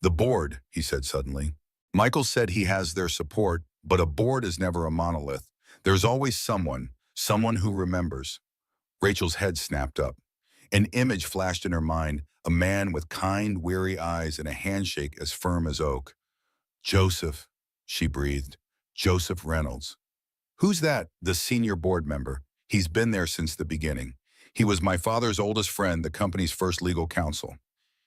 "The board," he said suddenly. "Michael said he has their support, but a board is never a monolith. There's always someone who remembers." Rachel's head snapped up. An image flashed in her mind, a man with kind, weary eyes and a handshake as firm as oak. "Joseph," she breathed. "Joseph Reynolds." "Who's that?" "The senior board member. He's been there since the beginning. He was my father's oldest friend, the company's first legal counsel.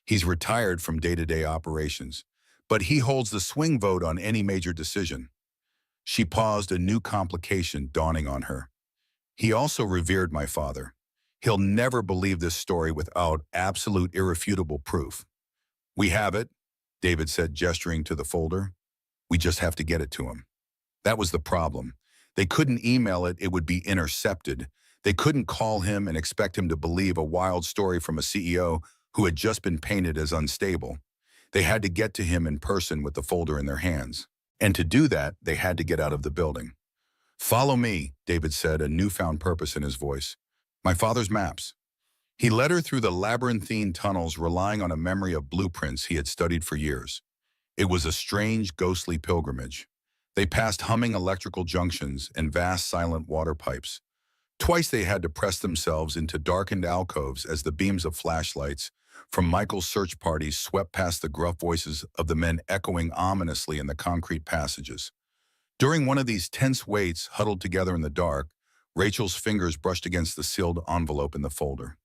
He's retired from day-to-day operations, but he holds the swing vote on any major decision." She paused, a new complication dawning on her. "He also revered my father. He'll never believe this story without absolute, irrefutable proof." "We have it," David said, gesturing to the folder. "We just have to get it to him." That was the problem. They couldn't email it, it would be intercepted. They couldn't call him and expect him to believe a wild story from a CEO who had just been painted as unstable. They had to get to him in person with the folder in their hands. And to do that, they had to get out of the building. "Follow me," David said, a newfound purpose in his voice. "My father's maps." He led her through the labyrinthine tunnels, relying on a memory of blueprints he had studied for years. It was a strange, ghostly pilgrimage. They passed humming electrical junctions and vast, silent water pipes. Twice they had to press themselves into darkened alcoves as the beams of flashlights from Michael's search parties swept past the gruff voices of the men echoing ominously in the concrete passages. During one of these tense waits, huddled together in the dark, Rachel's fingers brushed against the sealed envelope in the folder.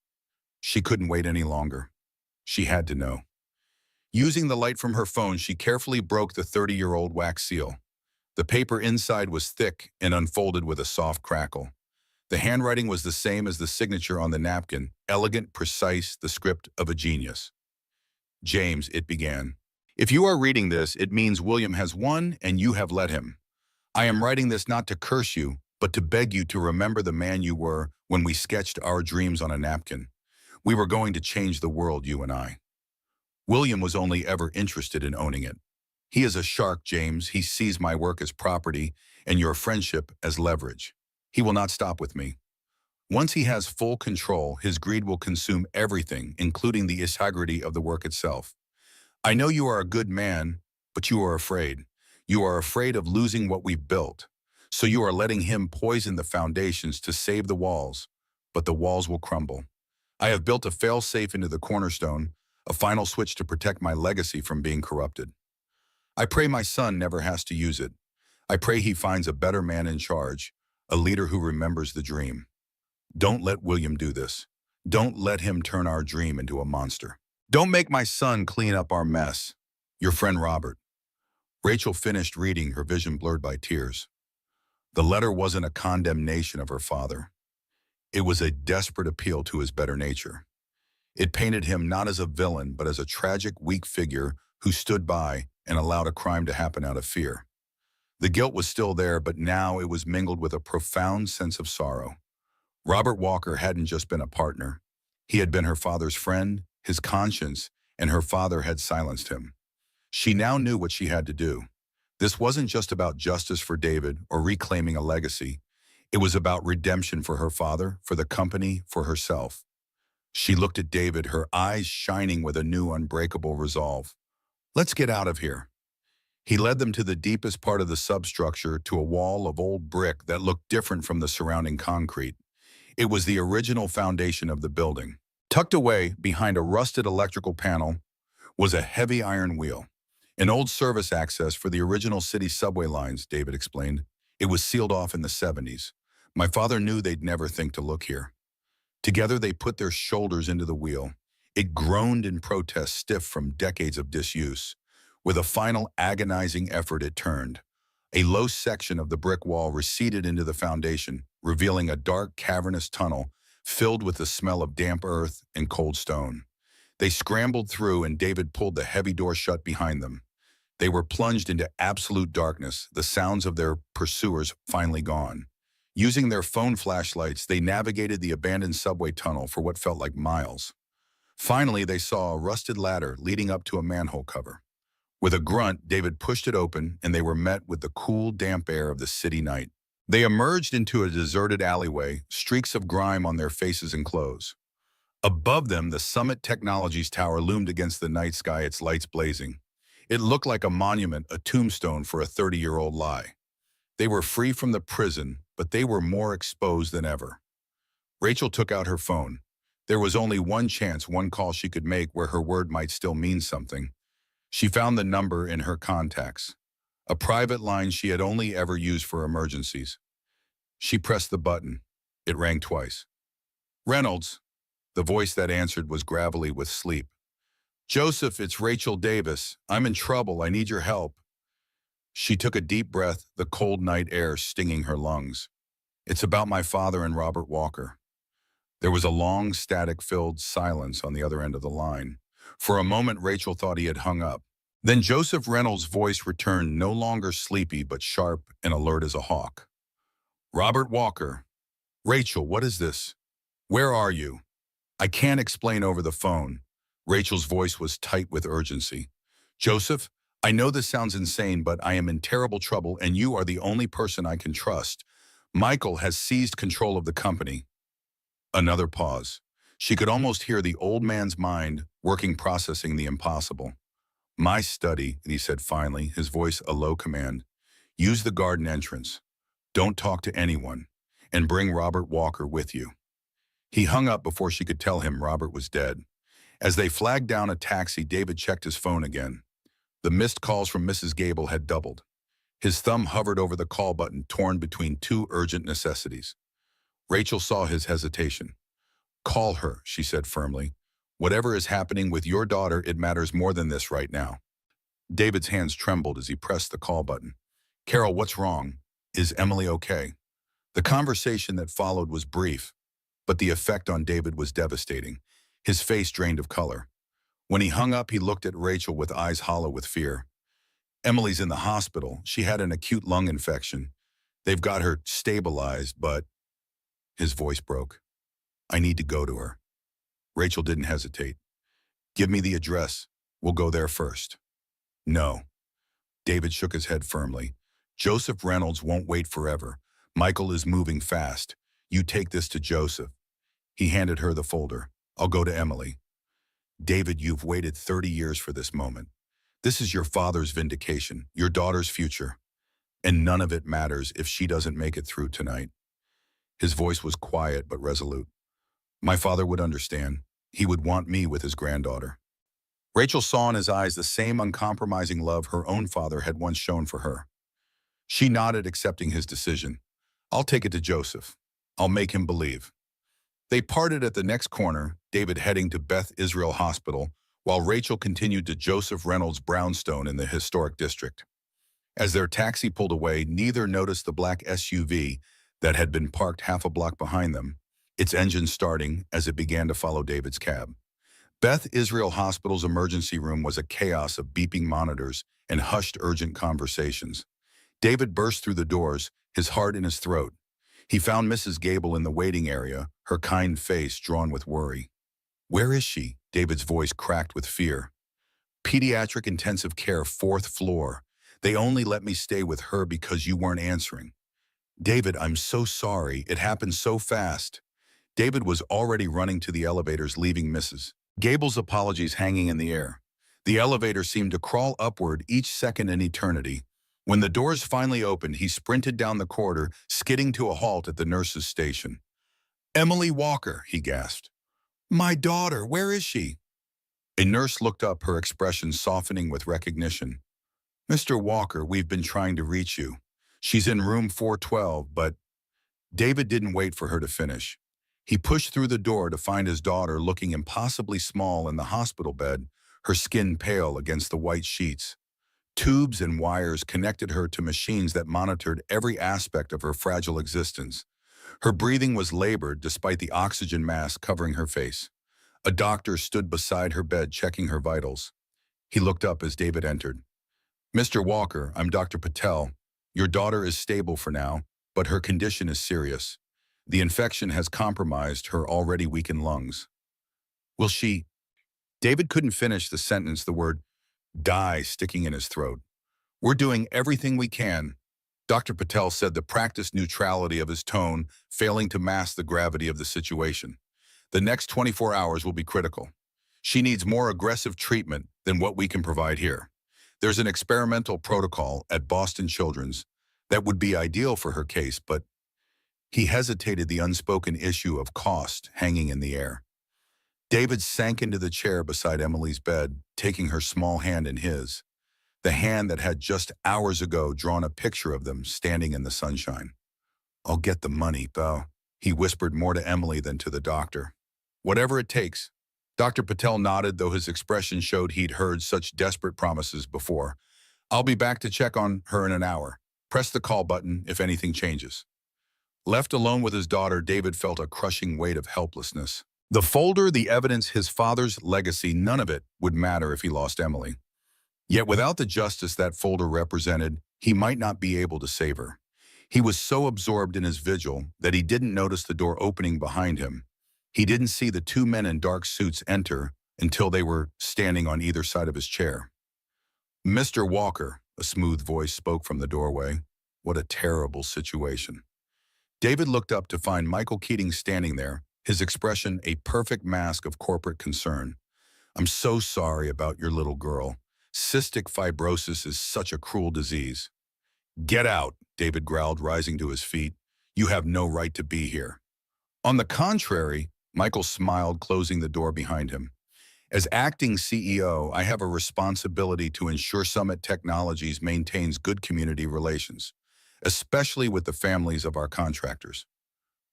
She couldn't wait any longer. She had to know. Using the light from her phone, she carefully broke the 30-year-old wax seal. The paper inside was thick and unfolded with a soft crackle. The handwriting was the same as the signature on the napkin, elegant, precise, the script of a genius. "James," it began. "If you are reading this, it means William has won and you have let him. I am writing this not to curse you, but to beg you to remember the man you were when we sketched our dreams on a napkin. We were going to change the world, you and I. William was only ever interested in owning it. He is a shark, James. He sees my work as property and your friendship as leverage. He will not stop with me. Once he has full control, his greed will consume everything, including the integrity of the work itself. I know you are a good man, but you are afraid. You are afraid of losing what we've built. So you are letting him poison the foundations to save the walls, but the walls will crumble. I have built a fail-safe into the cornerstone, a final switch to protect my legacy from being corrupted. I pray my son never has to use it. I pray he finds a better man in charge, a leader who remembers the dream. Don't let William do this. Don't let him turn our dream into a monster. Don't make my son clean up our mess. Your friend Robert." Rachel finished reading, her vision blurred by tears. The letter wasn't a condemnation of her father. It was a desperate appeal to his better nature. It painted him not as a villain, but as a tragic, weak figure who stood by and allowed a crime to happen out of fear. The guilt was still there, but now it was mingled with a profound sense of sorrow. Robert Walker hadn't just been a partner. He had been her father's friend, his conscience, and her father had silenced him. She now knew what she had to do. This wasn't just about justice for David or reclaiming a legacy. It was about redemption for her father, for the company, for herself. She looked at David, her eyes shining with a new unbreakable resolve. "Let's get out of here." He led them to the deepest part of the substructure, to a wall of old brick that looked different from the surrounding concrete. It was the original foundation of the building. Tucked away behind a rusted electrical panel was a heavy iron wheel, an old service access for the original city subway lines, David explained. It was sealed off in the 70s. My father knew they'd never think to look here. Together they put their shoulders into the wheel. It groaned in protest, stiff from decades of disuse. With a final agonizing effort, it turned. A low section of the brick wall receded into the foundation, revealing a dark, cavernous tunnel filled with the smell of damp earth and cold stone. They scrambled through, and David pulled the heavy door shut behind them. They were plunged into absolute darkness, the sounds of their pursuers finally gone. Using their phone flashlights, they navigated the abandoned subway tunnel for what felt like miles. Finally, they saw a rusted ladder leading up to a manhole cover. With a grunt, David pushed it open, and they were met with the cool, damp air of the city night. They emerged into a deserted alleyway, streaks of grime on their faces and clothes. Above them, the Summit Technologies Tower loomed against the night sky, its lights blazing. It looked like a monument, a tombstone for a 30-year-old lie. They were free from the prison, but they were more exposed than ever. Rachel took out her phone. There was only one chance, one call she could make where her word might still mean something. She found the number in her contacts, a private line she had only ever used for emergencies. She pressed the button. It rang twice. "Reynolds." The voice that answered was gravelly with sleep. "Joseph, it's Rachel Davis. I'm in trouble. I need your help." She took a deep breath, the cold night air stinging her lungs. "It's about my father and Robert Walker." There was a long, static-filled silence on the other end of the line. For a moment, Rachel thought he had hung up. Then Joseph Reynolds' voice returned, no longer sleepy, but sharp and alert as a hawk. "Robert Walker. Rachel, what is this? Where are you?" "I can't explain over the phone." Rachel's voice was tight with urgency. "Joseph, I know this sounds insane, but I am in terrible trouble, and you are the only person I can trust. Michael has seized control of the company." Another pause. She could almost hear the old man's mind working, processing the impossible. "My study," he said finally, his voice a low command. "Use the garden entrance. Don't talk to anyone. And bring Robert Walker with you." He hung up before she could tell him Robert was dead. As they flagged down a taxi, David checked his phone again. The missed calls from Mrs. Gable had doubled. His thumb hovered over the call button, torn between two urgent necessities. Rachel saw his hesitation. "Call her," she said firmly. "Whatever is happening with your daughter, it matters more than this right now." David's hands trembled as he pressed the call button. "Carol, what's wrong? Is Emily okay?" The conversation that followed was brief, but the effect on David was devastating. His face drained of color. When he hung up, he looked at Rachel with eyes hollow with fear. "Emily's in the hospital. She had an acute lung infection. They've got her stabilized, but—" His voice broke. "I need to go to her." Rachel didn't hesitate. "Give me the address. We'll go there first." "No." David shook his head firmly. "Joseph Reynolds won't wait forever. Michael is moving fast. You take this to Joseph." He handed her the folder. "I'll go to Emily." "David, you've waited 30 years for this moment. This is your father's vindication, your daughter's future. And none of it matters if she doesn't make it through tonight." His voice was quiet but resolute. "My father would understand. He would want me with his granddaughter." Rachel saw in his eyes the same uncompromising love her own father had once shown for her. She nodded, accepting his decision. "I'll take it to Joseph. I'll make him believe." They parted at the next corner, David heading to Beth Israel Hospital, while Rachel continued to Joseph Reynolds' brownstone in the historic district. As their taxi pulled away, neither noticed the black SUV that had been parked half a block behind them. its engine starting as it began to follow David's cab. Beth Israel Hospital's emergency room was a chaos of beeping monitors and hushed urgent conversations. David burst through the doors, his heart in his throat. He found Mrs. Gable in the waiting area, her kind face drawn with worry. "Where is she?" David's voice cracked with fear. "Pediatric intensive care, 4th floor. They only let me stay with her because you weren't answering." "David, I'm so sorry. It happened so fast." David was already running to the elevators, leaving Mrs. Gable's apologies hanging in the air. The elevator seemed to crawl upward each second an eternity. When the doors finally opened, he sprinted down the corridor, skidding to a halt at the nurse's station. "Emily Walker," he gasped. "My daughter, where is she?" A nurse looked up, her expression softening with recognition. "Mr. Walker, we've been trying to reach you. She's in room 412, but—" David didn't wait for her to finish. He pushed through the door to find his daughter looking impossibly small in the hospital bed, her skin pale against the white sheets. Tubes and wires connected her to machines that monitored every aspect of her fragile existence. Her breathing was labored despite the oxygen mask covering her face. A doctor stood beside her bed checking her vitals. He looked up as David entered. "Mr. Walker, I'm Dr. Patel. Your daughter is stable for now, but her condition is serious. The infection has compromised her already weakened lungs." "Will she—" David couldn't finish the sentence, the word "die" sticking in his throat. "We're doing everything we can," Dr. Patel said, the practiced neutrality of his tone failing to mask the gravity of the situation. "The next 24 hours will be critical. She needs more aggressive treatment than what we can provide here. There's an experimental protocol at Boston Children's that would be ideal for her case, but—" He hesitated, the unspoken issue of cost hanging in the air. David sank into the chair beside Emily's bed, taking her small hand in his, the hand that had just hours ago drawn a picture of them standing in the sunshine. "I'll get the money, Bo," he whispered, more to Emily than to the doctor. "Whatever it takes." Dr. Patel nodded, though his expression showed he'd heard such desperate promises before. "I'll be back to check on her in an hour. Press the call button if anything changes." Left alone with his daughter, David felt a crushing weight of helplessness. The folder, the evidence, his father's legacy, none of it would matter if he lost Emily. Yet without the justice that folder represented, he might not be able to save her. He was so absorbed in his vigil that he didn't notice the door opening behind him. He didn't see the 2 men in dark suits enter until they were standing on either side of his chair. "Mr. Walker," a smooth voice spoke from the doorway. What a terrible situation. David looked up to find Michael Keating standing there, his expression a perfect mask of corporate concern. "I'm so sorry about your little girl. Cystic fibrosis is such a cruel disease." "Get out," David growled, rising to his feet. "You have no right to be here." "On the contrary," Michael smiled, closing the door behind him. "As acting CEO, I have a responsibility to ensure Summit Technologies maintains good community relations, especially with the families of our contractors."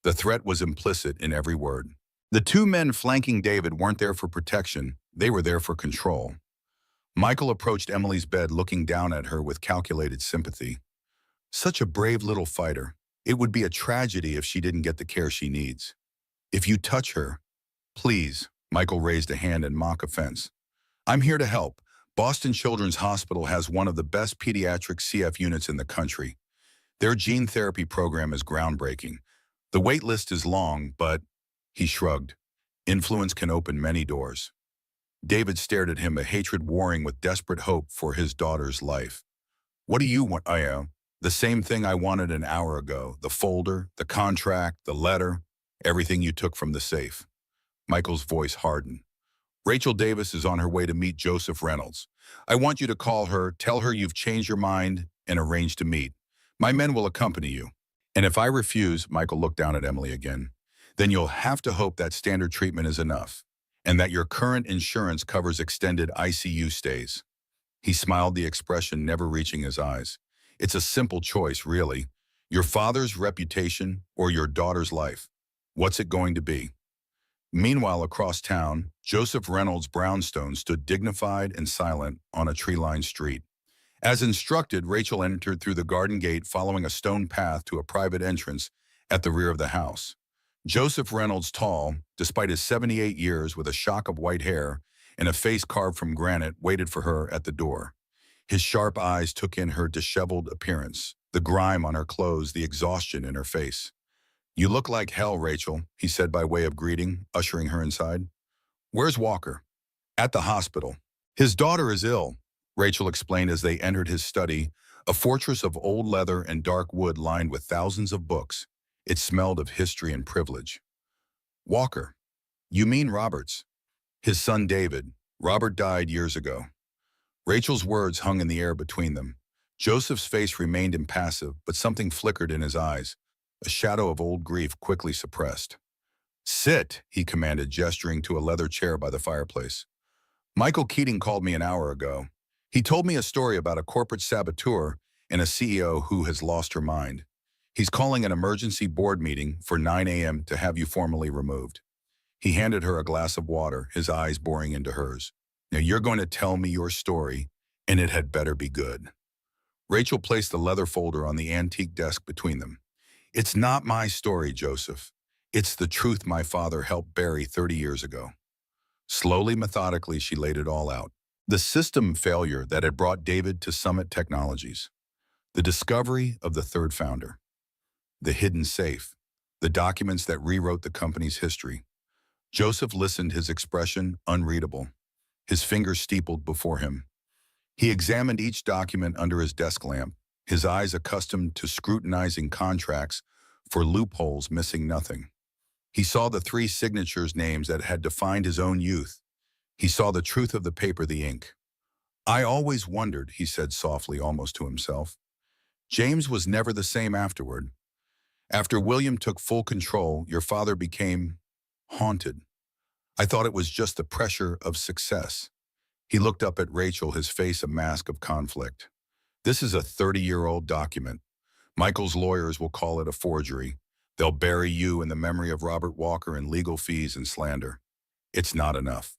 The threat was implicit in every word. The 2 men flanking David weren't there for protection, they were there for control. Michael approached Emily's bed, looking down at her with calculated sympathy. "Such a brave little fighter. It would be a tragedy if she didn't get the care she needs. If you touch her—" "Please," Michael raised a hand in mock offense. "I'm here to help. Boston Children's Hospital has one of the best pediatric CF units in the country. Their gene therapy program is groundbreaking. The wait list is long, but—" He shrugged. "Influence can open many doors." David stared at him, a hatred warring with desperate hope for his daughter's life. "What do you want?" "I am. The same thing I wanted an hour ago. The folder, the contract, the letter, everything you took from the safe." Michael's voice hardened. "Rachel Davis is on her way to meet Joseph Reynolds. I want you to call her, tell her you've changed your mind, and arrange to meet. My men will accompany you. And if I refuse," Michael looked down at Emily again, "then you'll have to hope that standard treatment is enough, and that your current insurance covers extended ICU stays." He smiled, the expression never reaching his eyes. "It's a simple choice, really. Your father's reputation or your daughter's life. What's it going to be?" Meanwhile, across town, Joseph Reynolds' brownstone stood dignified and silent on a tree-lined street. As instructed, Rachel entered through the garden gate, following a stone path to a private entrance at the rear of the house. Joseph Reynolds, tall, despite his 78 years, with a shock of white hair and a face carved from granite, waited for her at the door. His sharp eyes took in her disheveled appearance, the grime on her clothes, the exhaustion in her face. "You look like hell, Rachel," he said by way of greeting, ushering her inside. "Where's Walker?" "At the hospital. His daughter is ill," Rachel explained as they entered his study, a fortress of old leather and dark wood lined with thousands of books. It smelled of history and privilege. "Walker? You mean Roberts?" "His son David. Robert died years ago." Rachel's words hung in the air between them. Joseph's face remained impassive, but something flickered in his eyes, a shadow of old grief quickly suppressed. "Sit," he commanded, gesturing to a leather chair by the fireplace. "Michael Keating called me an hour ago. He told me a story about a corporate saboteur and a CEO who has lost her mind. He's calling an emergency board meeting for 9 a.m. to have you formally removed." He handed her a glass of water, his eyes boring into hers. "Now you're going to tell me your story, and it had better be good." Rachel placed the leather folder on the antique desk between them. "It's not my story, Joseph. It's the truth my father helped bury 30 years ago." Slowly, methodically, she laid it all out. The system failure that had brought David to Summit Technologies. The discovery of the third founder. The hidden safe. The documents that rewrote the company's history. Joseph listened, his expression unreadable, his fingers steepled before him. He examined each document under his desk lamp, his eyes accustomed to scrutinizing contracts for loopholes, missing nothing. He saw the three signatures names that had defined his own youth. He saw the truth of the paper, the ink. "I always wondered," he said softly, almost to himself. "James was never the same afterward. After William took full control, your father became haunted. I thought it was just the pressure of success." He looked up at Rachel, his face a mask of conflict. "This is a 30-year-old document. Michael's lawyers will call it a forgery. They'll bury you in the memory of Robert Walker in legal fees and slander. It's not enough."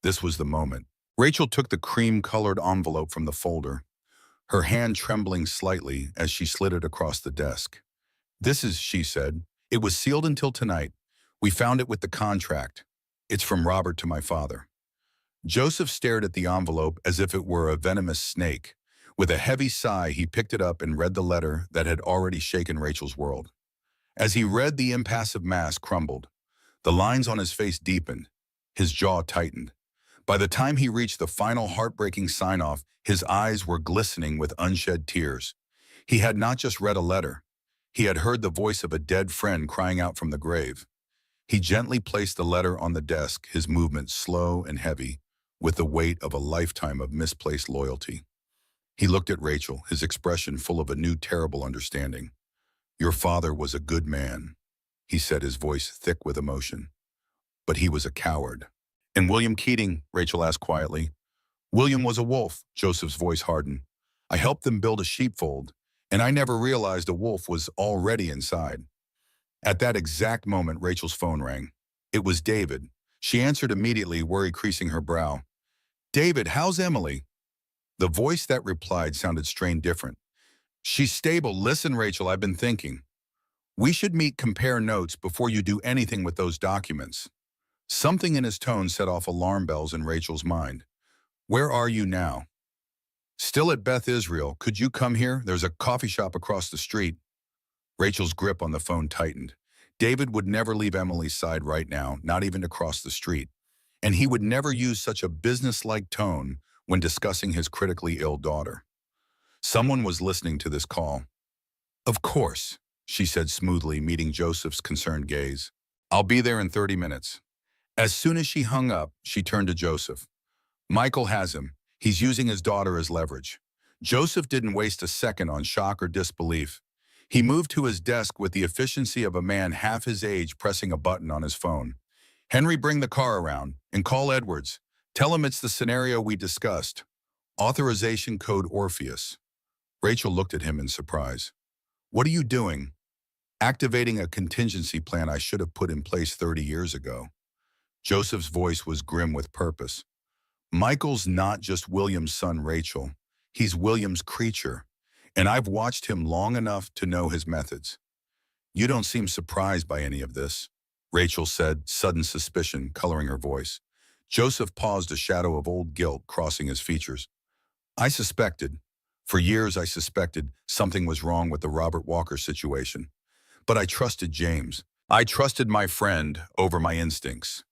This was the moment. Rachel took the cream-colored envelope from the folder, her hand trembling slightly as she slid it across the desk. "This is," she said. "It was sealed until tonight. We found it with the contract. It's from Robert to my father." Joseph stared at the envelope as if it were a venomous snake. With a heavy sigh, he picked it up and read the letter that had already shaken Rachel's world. As he read, the impassive mask crumbled. The lines on his face deepened. His jaw tightened. By the time he reached the final heartbreaking sign-off, his eyes were glistening with unshed tears. He had not just read a letter. He had heard the voice of a dead friend crying out from the grave. He gently placed the letter on the desk, his movements slow and heavy, with the weight of a lifetime of misplaced loyalty. He looked at Rachel, his expression full of a new terrible understanding. "Your father was a good man," he said, his voice thick with emotion. "But he was a coward." "And William Keating?" Rachel asked quietly. "William was a wolf," Joseph's voice hardened. "I helped them build a sheepfold, and I never realized a wolf was already inside." At that exact moment, Rachel's phone rang. It was David. She answered immediately, worry creasing her brow. "David, how's Emily?" The voice that replied sounded strained different. "She's stable. Listen, Rachel, I've been thinking. We should meet, compare notes before you do anything with those documents." Something in his tone set off alarm bells in Rachel's mind. "Where are you now?" "Still at Beth Israel. Could you come here? There's a coffee shop across the street." Rachel's grip on the phone tightened. David would never leave Emily's side right now, not even to cross the street. And he would never use such a business-like tone when discussing his critically ill daughter. Someone was listening to this call. "Of course," she said smoothly, meeting Joseph's concerned gaze. "I'll be there in 30 minutes. As soon as she hung up, she turned to Joseph. "Michael has him. He's using his daughter as leverage." Joseph didn't waste a second on shock or disbelief. He moved to his desk with the efficiency of a man half his age pressing a button on his phone. "Henry, bring the car around and call Edwards. Tell him it's the scenario we discussed. Authorization code Orpheus." Rachel looked at him in surprise. "What are you doing?" "Activating a contingency plan I should have put in place 30 years ago." Joseph's voice was grim with purpose. "Michael's not just William's son, Rachel. He's William's creature, and I've watched him long enough to know his methods. You don't seem surprised by any of this, Rachel said, sudden suspicion coloring her voice. Joseph paused, a shadow of old guilt crossing his features. I suspected. For years I suspected something was wrong with the Robert Walker situation. But I trusted James. I trusted my friend over my instincts.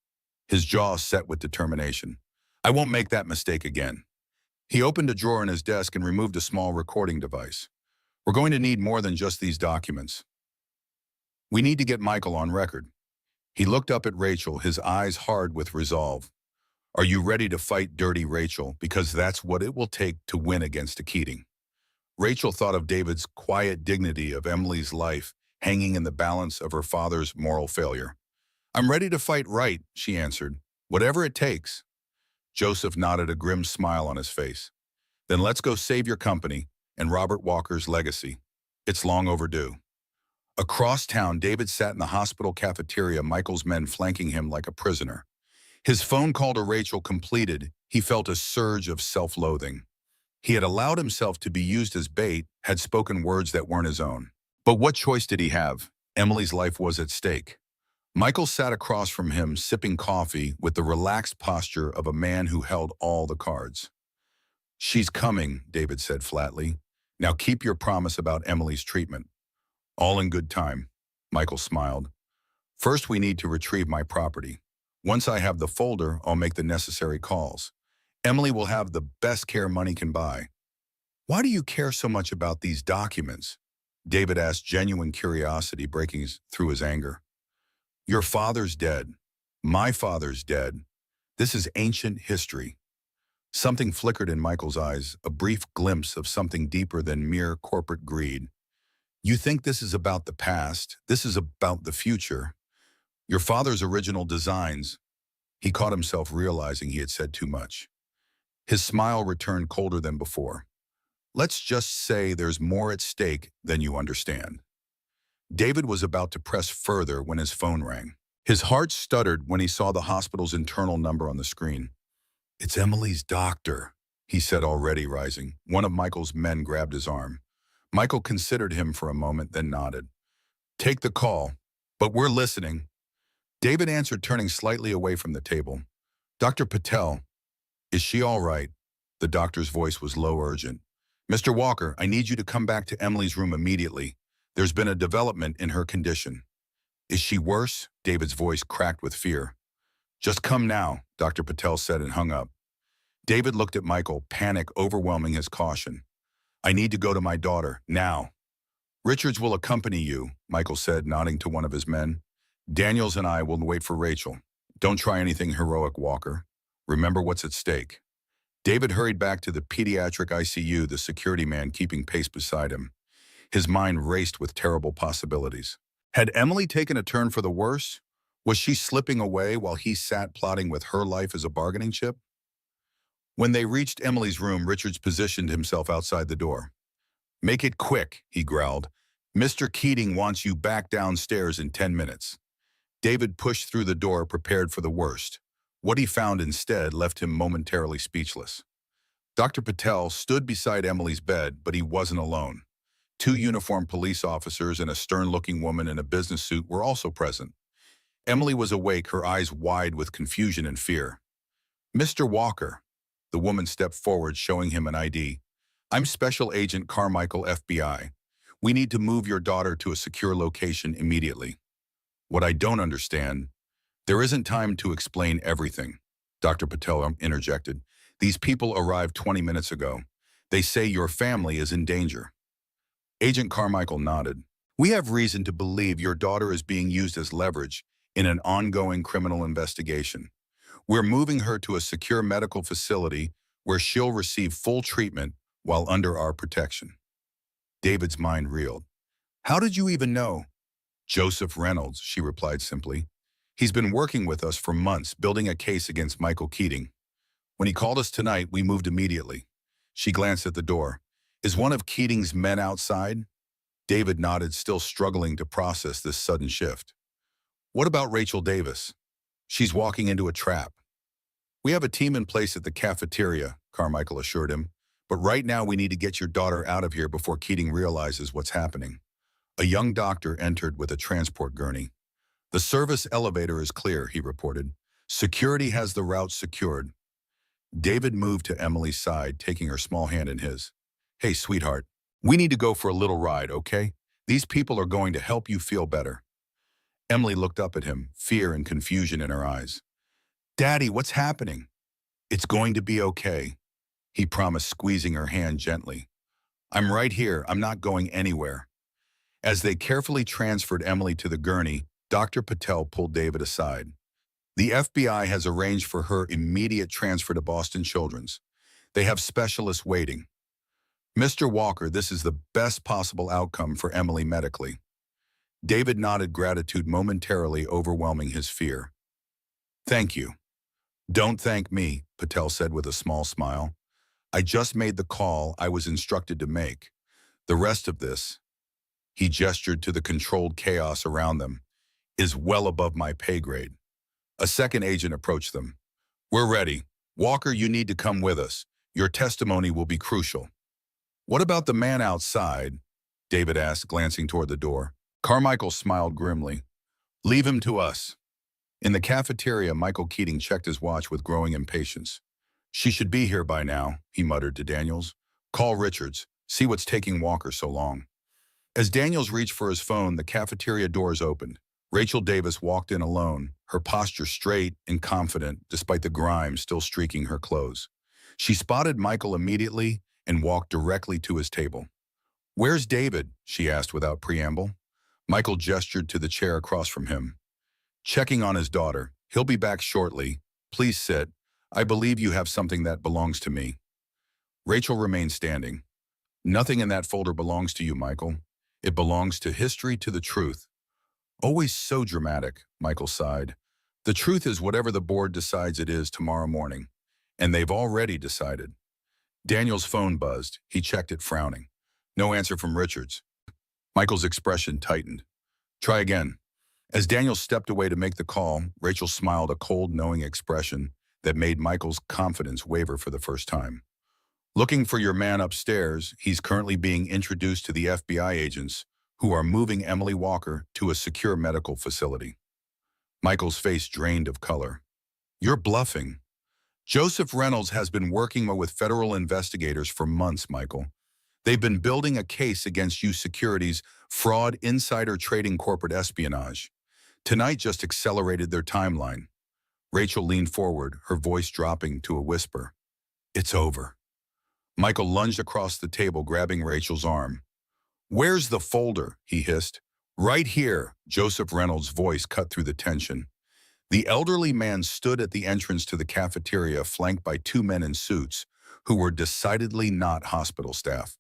His jaw set with determination. I won't make that mistake again. He opened a drawer in his desk and removed a small recording device. We're going to need more than just these documents. We need to get Michael on record. He looked up at Rachel, his eyes hard with resolve. Are you ready to fight dirty, Rachel? Because that's what it will take to win against a Keating. Rachel thought of David's quiet dignity, of Emily's life hanging in the balance of her father's moral failure. I'm ready to fight right, she answered. Whatever it takes. Joseph nodded, a grim smile on his face. Then let's go save your company and Robert Walker's legacy. It's long overdue. Across town, David sat in the hospital cafeteria, Michael's men flanking him like a prisoner. His phone call to Rachel completed, he felt a surge of self-loathing. He had allowed himself to be used as bait, had spoken words that weren't his own. But what choice did he have? Emily's life was at stake. Michael sat across from him, sipping coffee with the relaxed posture of a man who held all the cards. She's coming, David said flatly. Now keep your promise about Emily's treatment. All in good time, Michael smiled. First, we need to retrieve my property. Once I have the folder, I'll make the necessary calls. Emily will have the best care money can buy. Why do you care so much about these documents? David asked, genuine curiosity breaking through his anger. Your father's dead. My father's dead. This is ancient history. Something flickered in Michael's eyes, a brief glimpse of something deeper than mere corporate greed. You think this is about the past. This is about the future. Your father's original designs. He caught himself realizing he had said too much. His smile returned colder than before. Let's just say there's more at stake than you understand. David was about to press further when his phone rang. His heart stuttered when he saw the hospital's internal number on the screen. It's Emily's doctor, he said, already rising. One of Michael's men grabbed his arm. Michael considered him for a moment, then nodded. Take the call, but we're listening. David answered, turning slightly away from the table. Dr. Patel, is she all right? The doctor's voice was low, urgent. Mr. Walker, I need you to come back to Emily's room immediately. There's been a development in her condition. Is she worse? David's voice cracked with fear. Just come now, Dr. Patel said and hung up. David looked at Michael, panic overwhelming his caution. I need to go to my daughter, now. Richards will accompany you, Michael said, nodding to one of his men. Daniels and I will wait for Rachel. Don't try anything heroic, Walker. Remember what's at stake. David hurried back to the pediatric ICU, the security man keeping pace beside him. His mind raced with terrible possibilities. Had Emily taken a turn for the worse? Was she slipping away while he sat plotting with her life as a bargaining chip? When they reached Emily's room, Richards positioned himself outside the door. Make it quick, he growled. Mr. Keating wants you back downstairs in 10 minutes. David pushed through the door, prepared for the worst. What he found instead left him momentarily speechless. Dr. Patel stood beside Emily's bed, but he wasn't alone. 2 uniformed police officers and a stern-looking woman in a business suit were also present. Emily was awake, her eyes wide with confusion and fear. Mr. Walker. The woman stepped forward, showing him an ID. I'm Special Agent Carmichael, FBI. We need to move your daughter to a secure location immediately. What I don't understand, there isn't time to explain everything, Dr. Patel interjected. These people arrived 20 minutes ago. They say your family is in danger. Agent Carmichael nodded. We have reason to believe your daughter is being used as leverage in an ongoing criminal investigation. We're moving her to a secure medical facility where she'll receive full treatment while under our protection. David's mind reeled. How did you even know? Joseph Reynolds, she replied simply. He's been working with us for months, building a case against Michael Keating. When he called us tonight, we moved immediately. She glanced at the door. Is one of Keating's men outside? David nodded, still struggling to process this sudden shift. What about Rachel Davis? She's walking into a trap. We have a team in place at the cafeteria, Carmichael assured him. But right now we need to get your daughter out of here before Keating realizes what's happening. A young doctor entered with a transport gurney. "The service elevator is clear," he reported. "Security has the route secured." David moved to Emily's side, taking her small hand in his. "Hey, sweetheart, we need to go for a little ride, okay? These people are going to help you feel better." Emily looked up at him, fear and confusion in her eyes. "Daddy, what's happening?" "It's going to be okay," he promised, squeezing her hand gently. "I'm right here. I'm not going anywhere." As they carefully transferred Emily to the gurney, Dr. Patel pulled David aside. "The FBI has arranged for her immediate transfer to Boston Children's. They have specialists waiting. Mr. Walker, this is the best possible outcome for Emily medically." David nodded, gratitude momentarily overwhelming his fear. "Thank you." "Don't thank me," Patel said with a small smile. "I just made the call I was instructed to make. The rest of this," he gestured to the controlled chaos around them, "is well above my pay grade." A second agent approached them. "We're ready. Walker, you need to come with us. Your testimony will be crucial." "What about the man outside?" David asked, glancing toward the door. Carmichael smiled grimly. "Leave him to us." In the cafeteria, Michael Keating checked his watch with growing impatience. "She should be here by now," he muttered to Daniels. "Call Richards. See what's taking Walker so long." As Daniels reached for his phone, the cafeteria doors opened. Rachel Davis walked in alone, her posture straight and confident despite the grime still streaking her clothes. She spotted Michael immediately and walked directly to his table. "Where's David?" she asked without preamble. Michael gestured to the chair across from him. "Checking on his daughter. He'll be back shortly. Please sit. I believe you have something that belongs to me." Rachel remained standing. "Nothing in that folder belongs to you, Michael. It belongs to history, to the truth." "Always so dramatic," Michael sighed. "The truth is whatever the board decides it is tomorrow morning. And they've already decided." Daniel's phone buzzed. He checked it, frowning. No answer from Richards. Michael's expression tightened. "Try again." As Daniel stepped away to make the call, Rachel smiled, a cold, knowing expression that made Michael's confidence waver for the first time. "Looking for your man upstairs. He's currently being introduced to the FBI agents who are moving Emily Walker to a secure medical facility." Michael's face drained of color. "You're bluffing." "Joseph Reynolds has been working with federal investigators for months, Michael. They've been building a case against you securities, fraud, insider trading, corporate espionage. Tonight just accelerated their timeline." Rachel leaned forward, her voice dropping to a whisper. "It's over." Michael lunged across the table, grabbing Rachel's arm. "Where's the folder?" he hissed. "Right here," Joseph Reynolds' voice cut through the tension. The elderly man stood at the entrance to the cafeteria, flanked by two men in suits who were decidedly not hospital staff.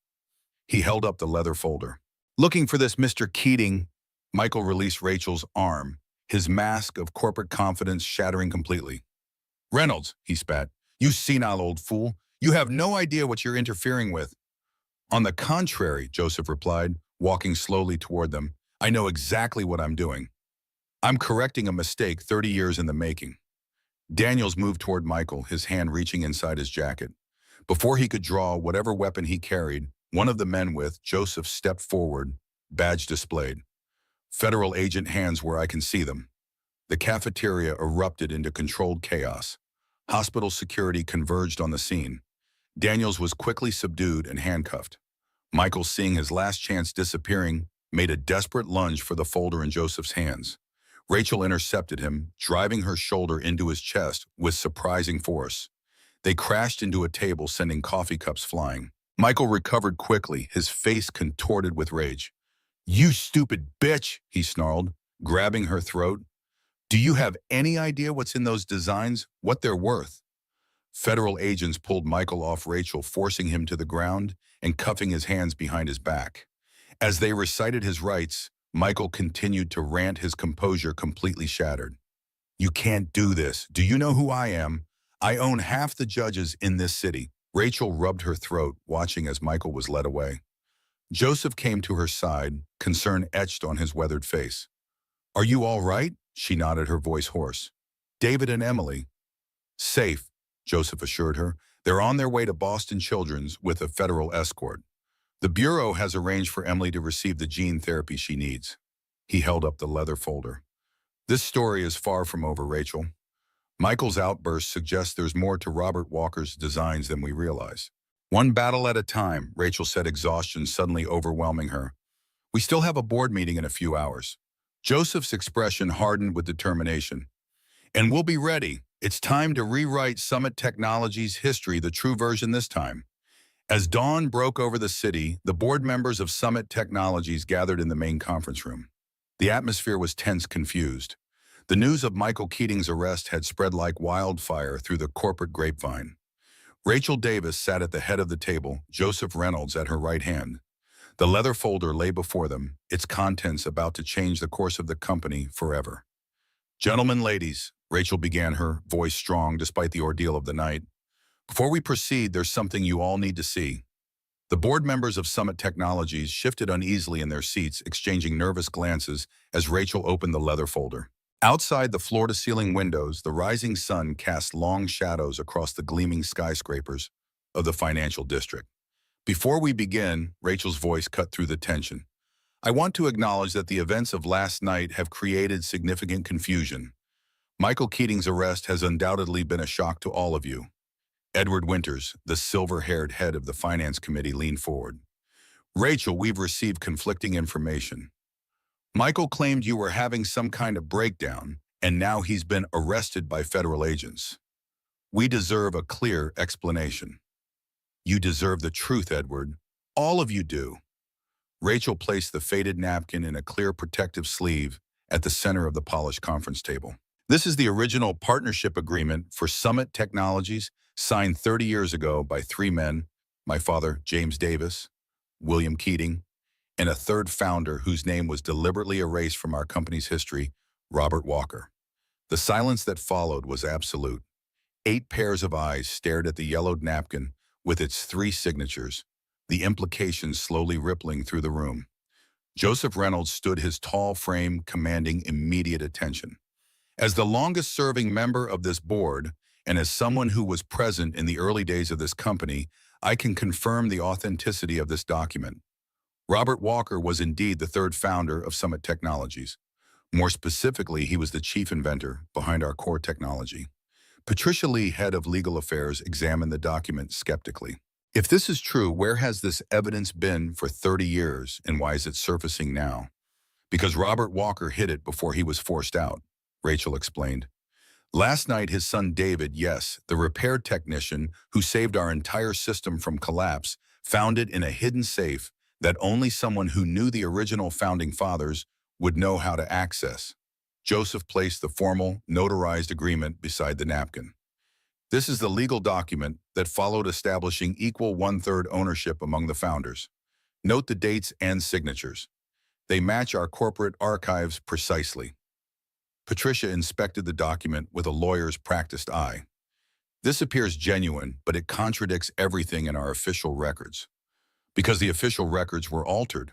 He held up the leather folder. "Looking for this, Mr. Keating." Michael released Rachel's arm, his mask of corporate confidence shattering completely. "Reynolds," he spat, "you senile old fool. You have no idea what you're interfering with." "On the contrary," Joseph replied, walking slowly toward them, "I know exactly what I'm doing. I'm correcting a mistake 30 years in the making." Daniels moved toward Michael, his hand reaching inside his jacket. Before he could draw whatever weapon he carried, one of the men with Joseph stepped forward, badge displayed. "Federal agent hands where I can see them." The cafeteria erupted into controlled chaos. Hospital security converged on the scene. Daniels was quickly subdued and handcuffed. Michael, seeing his last chance disappearing, made a desperate lunge for the folder in Joseph's hands. Rachel intercepted him, driving her shoulder into his chest with surprising force. They crashed into a table, sending coffee cups flying. Michael recovered quickly, his face contorted with rage. "You stupid bitch," he snarled, grabbing her throat. "Do you have any idea what's in those designs, what they're worth?" Federal agents pulled Michael off Rachel, forcing him to the ground and cuffing his hands behind his back. As they recited his rights, Michael continued to rant, his composure completely shattered. "You can't do this. Do you know who I am? I own half the judges in this city." Rachel rubbed her throat, watching as Michael was led away. Joseph came to her side, concern etched on his weathered face. "Are you all right?" She nodded, her voice hoarse. "David and Emily." "Safe," Joseph assured her. "They're on their way to Boston Children's with a federal escort." The Bureau has arranged for Emily to receive the gene therapy she needs. He held up the leather folder. This story is far from over, Rachel. Michael's outburst suggests there's more to Robert Walker's designs than we realize. One battle at a time, Rachel said, exhaustion suddenly overwhelming her. We still have a board meeting in a few hours. Joseph's expression hardened with determination. And we'll be ready. It's time to rewrite Summit Technologies' history, the true version this time. As dawn broke over the city, the board members of Summit Technologies gathered in the main conference room. The atmosphere was tense, confused. The news of Michael Keating's arrest had spread like wildfire through the corporate grapevine. Rachel Davis sat at the head of the table, Joseph Reynolds at her right hand. The leather folder lay before them, its contents about to change the course of the company forever. Gentlemen, ladies, Rachel began, her voice strong despite the ordeal of the night. Before we proceed, there's something you all need to see. The board members of Summit Technologies shifted uneasily in their seats, exchanging nervous glances as Rachel opened the leather folder. Outside the floor-to-ceiling windows, the rising sun cast long shadows across the gleaming skyscrapers of the financial district. Before we begin, Rachel's voice cut through the tension. I want to acknowledge that the events of last night have created significant confusion. Michael Keating's arrest has undoubtedly been a shock to all of you. Edward Winters, the silver-haired head of the Finance Committee, leaned forward. Rachel, we've received conflicting information. Michael claimed you were having some kind of breakdown, and now he's been arrested by federal agents. We deserve a clear explanation. You deserve the truth, Edward. All of you do. Rachel placed the faded napkin in a clear protective sleeve at the center of the polished conference table. This is the original partnership agreement for Summit Technologies, signed 30 years ago by three men, my father, James Davis, William Keating, and a third founder whose name was deliberately erased from our company's history, Robert Walker. The silence that followed was absolute. 8 pairs of eyes stared at the yellowed napkin with its 3 signatures, the implications slowly rippling through the room. Joseph Reynolds stood, his tall frame commanding immediate attention. As the longest-serving member of this board, and as someone who was present in the early days of this company, I can confirm the authenticity of this document. Robert Walker was indeed the third founder of Summit Technologies. More specifically, he was the chief inventor behind our core technology. Patricia Lee, head of legal affairs, examined the document skeptically. If this is true, where has this evidence been for 30 years, and why is it surfacing now? Because Robert Walker hid it before he was forced out, Rachel explained. Last night, his son David, yes, the repair technician who saved our entire system from collapse, found it in a hidden safe that only someone who knew the original founding fathers would know how to access. Joseph placed the formal, notarized agreement beside the napkin. This is the legal document that followed establishing equal 1/3 ownership among the founders. Note the dates and signatures. They match our corporate archives precisely. Patricia inspected the document with a lawyer's practiced eye. This appears genuine, but it contradicts everything in our official records. Because the official records were altered.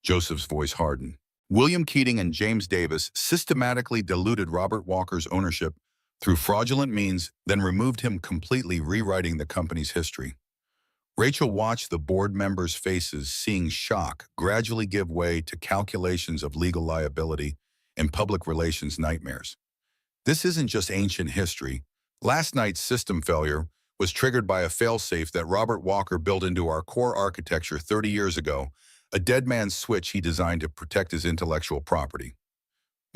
Joseph's voice hardened. William Keating and James Davis systematically diluted Robert Walker's ownership through fraudulent means, then removed him completely, rewriting the company's history. Rachel watched the board members' faces, seeing shock gradually give way to calculations of legal liability and public relations nightmares. This isn't just ancient history. Last night's system failure was triggered by a failsafe that Robert Walker built into our core architecture 30 years ago, a dead man's switch he designed to protect his intellectual property.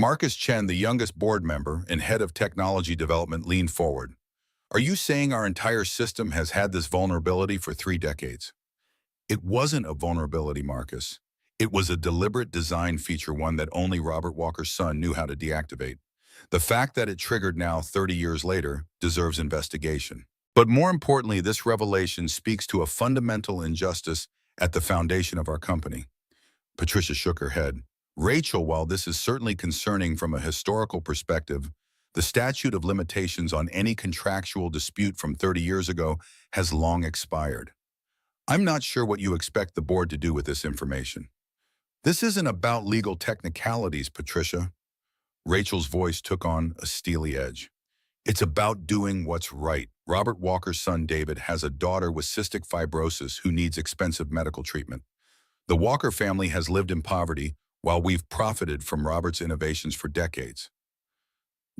Marcus Chen, the youngest board member and head of technology development, leaned forward. Are you saying our entire system has had this vulnerability for 3 decades? It wasn't a vulnerability, Marcus. It was a deliberate design feature, one that only Robert Walker's son knew how to deactivate. The fact that it triggered now 30 years later deserves investigation. But more importantly, this revelation speaks to a fundamental injustice at the foundation of our company. Patricia shook her head. Rachel, while this is certainly concerning from a historical perspective, the statute of limitations on any contractual dispute from 30 years ago has long expired. I'm not sure what you expect the board to do with this information. This isn't about legal technicalities, Patricia. Rachel's voice took on a steely edge. It's about doing what's right. Robert Walker's son David has a daughter with cystic fibrosis who needs expensive medical treatment. The Walker family has lived in poverty while we've profited from Robert's innovations for decades.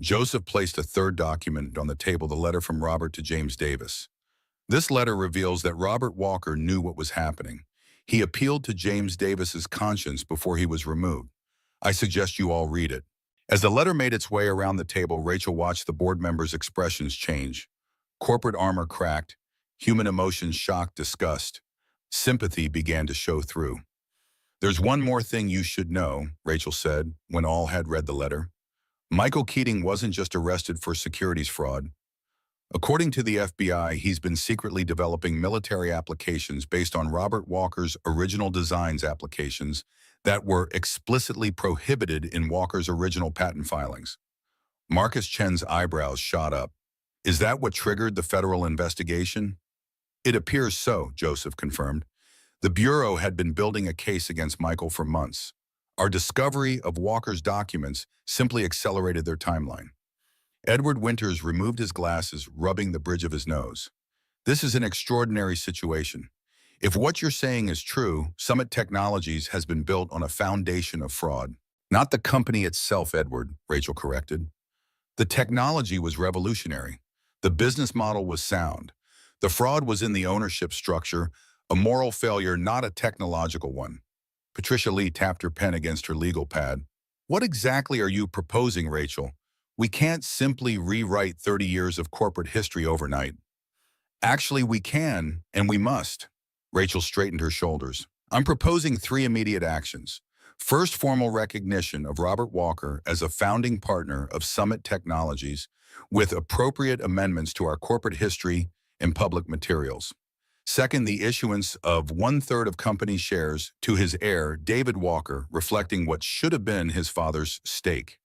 Joseph placed a third document on the table, the letter from Robert to James Davis. This letter reveals that Robert Walker knew what was happening. He appealed to James Davis's conscience before he was removed. I suggest you all read it. As the letter made its way around the table, Rachel watched the board members' expressions change. Corporate armor cracked, human emotions shocked, disgust. Sympathy began to show through. There's one more thing you should know, Rachel said, when all had read the letter. Michael Keating wasn't just arrested for securities fraud. According to the FBI, he's been secretly developing military applications based on Robert Walker's original designs applications that were explicitly prohibited in Walker's original patent filings. Marcus Chen's eyebrows shot up. Is that what triggered the federal investigation? It appears so, Joseph confirmed. The Bureau had been building a case against Michael for months. Our discovery of Walker's documents simply accelerated their timeline. Edward Winters removed his glasses, rubbing the bridge of his nose. This is an extraordinary situation. If what you're saying is true, Summit Technologies has been built on a foundation of fraud. Not the company itself, Edward, Rachel corrected. The technology was revolutionary. The business model was sound. The fraud was in the ownership structure, a moral failure, not a technological one. Patricia Lee tapped her pen against her legal pad. What exactly are you proposing, Rachel? We can't simply rewrite 30 years of corporate history overnight. Actually, we can, and we must. Rachel straightened her shoulders. I'm proposing 3 immediate actions. First, formal recognition of Robert Walker as a founding partner of Summit Technologies with appropriate amendments to our corporate history and public materials. Second, the issuance of 1/3 of company shares to his heir, David Walker, reflecting what should have been his father's stake.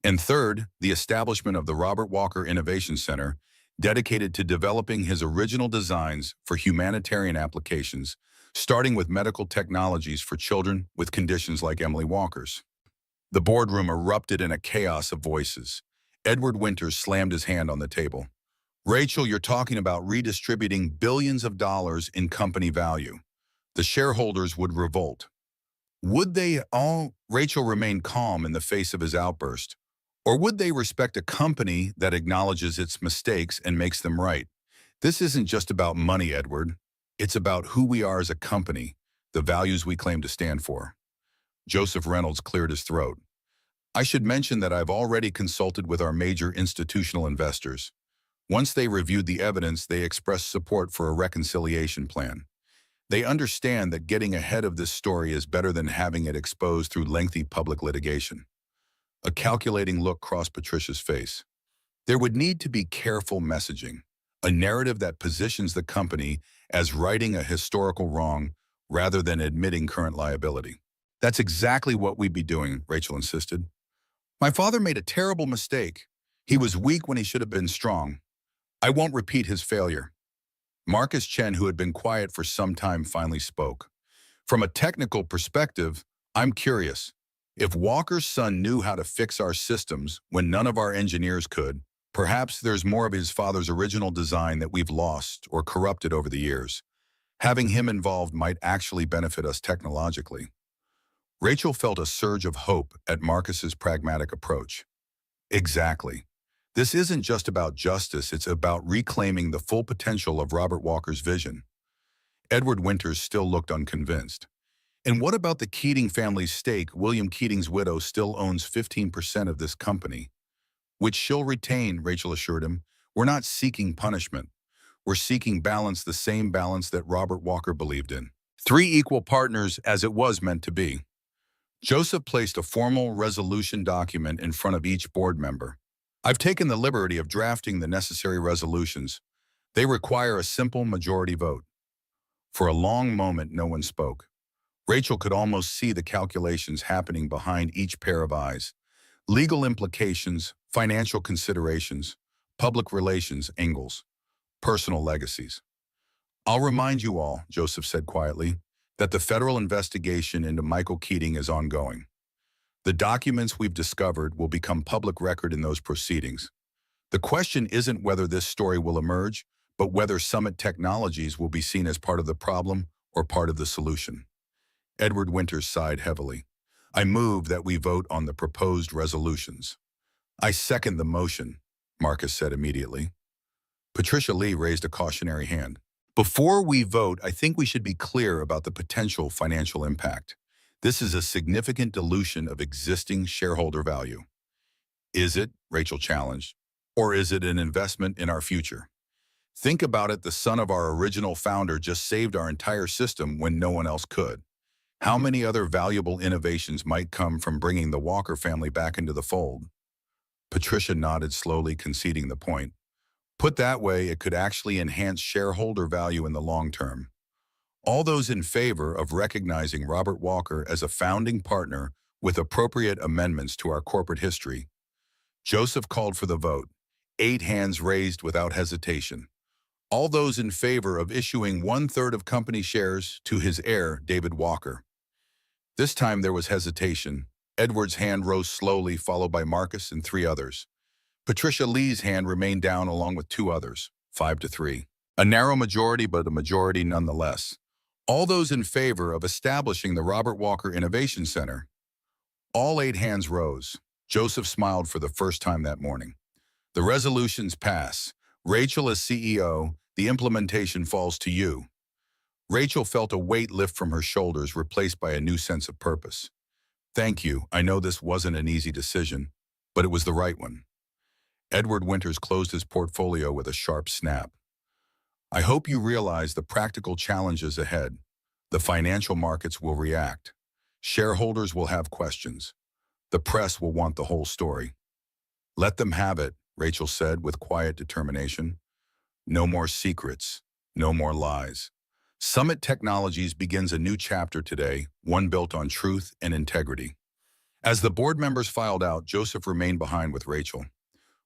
And third, the establishment of the Robert Walker Innovation Center, dedicated to developing his original designs for humanitarian applications, starting with medical technologies for children with conditions like Emily Walker's. The boardroom erupted in a chaos of voices. Edward Winters slammed his hand on the table. Rachel, you're talking about redistributing billions of dollars in company value. The shareholders would revolt. Would they all? Rachel remained calm in the face of his outburst. Or would they respect a company that acknowledges its mistakes and makes them right? This isn't just about money, Edward. It's about who we are as a company, the values we claim to stand for. Joseph Reynolds cleared his throat. I should mention that I've already consulted with our major institutional investors. Once they reviewed the evidence, they expressed support for a reconciliation plan. They understand that getting ahead of this story is better than having it exposed through lengthy public litigation. A calculating look crossed Patricia's face. There would need to be careful messaging, a narrative that positions the company as righting a historical wrong rather than admitting current liability. That's exactly what we'd be doing, Rachel insisted. My father made a terrible mistake. He was weak when he should have been strong. I won't repeat his failure. Marcus Chen, who had been quiet for some time, finally spoke. From a technical perspective, I'm curious. If Walker's son knew how to fix our systems when none of our engineers could, perhaps there's more of his father's original design that we've lost or corrupted over the years. Having him involved might actually benefit us technologically. Rachel felt a surge of hope at Marcus's pragmatic approach. Exactly. This isn't just about justice, it's about reclaiming the full potential of Robert Walker's vision. Edward Winters still looked unconvinced. And what about the Keating family's stake? William Keating's widow still owns 15% of this company, which she'll retain, Rachel assured him. We're not seeking punishment. We're seeking balance, the same balance that Robert Walker believed in. 3 equal partners as it was meant to be. Joseph placed a formal resolution document in front of each board member. I've taken the liberty of drafting the necessary resolutions. They require a simple majority vote. For a long moment, no one spoke. Rachel could almost see the calculations happening behind each pair of eyes. Legal implications, financial considerations, public relations angles, personal legacies. I'll remind you all, Joseph said quietly, that the federal investigation into Michael Keating is ongoing. The documents we've discovered will become public record in those proceedings. The question isn't whether this story will emerge, but whether Summit Technologies will be seen as part of the problem or part of the solution. Edward Winters sighed heavily. I move that we vote on the proposed resolutions. I second the motion, Marcus said immediately. Patricia Lee raised a cautionary hand. Before we vote, I think we should be clear about the potential financial impact. This is a significant dilution of existing shareholder value. Is it, Rachel challenged, or is it an investment in our future? Think about it, the son of our original founder just saved our entire system when no one else could. How many other valuable innovations might come from bringing the Walker family back into the fold? Patricia nodded slowly, conceding the point. Put that way, it could actually enhance shareholder value in the long term. All those in favor of recognizing Robert Walker as a founding partner with appropriate amendments to our corporate history. Joseph called for the vote. 8 hands raised without hesitation. All those in favor of issuing 1/3 of company shares to his heir, David Walker. This time there was hesitation. Edward's hand rose slowly, followed by Marcus and 3 others. Patricia Lee's hand remained down along with 2 others, 5-3. A narrow majority, but a majority nonetheless. All those in favor of establishing the Robert Walker Innovation Center. All 8 hands rose. Joseph smiled for the first time that morning. The resolutions pass. Rachel as CEO, the implementation falls to you. Rachel felt a weight lift from her shoulders, replaced by a new sense of purpose. Thank you. I know this wasn't an easy decision, but it was the right one. Edward Winters closed his portfolio with a sharp snap. I hope you realize the practical challenges ahead. The financial markets will react. Shareholders will have questions. The press will want the whole story. Let them have it, Rachel said with quiet determination. No more secrets, no more lies. Summit Technologies begins a new chapter today, one built on truth and integrity. As the board members filed out, Joseph remained behind with Rachel.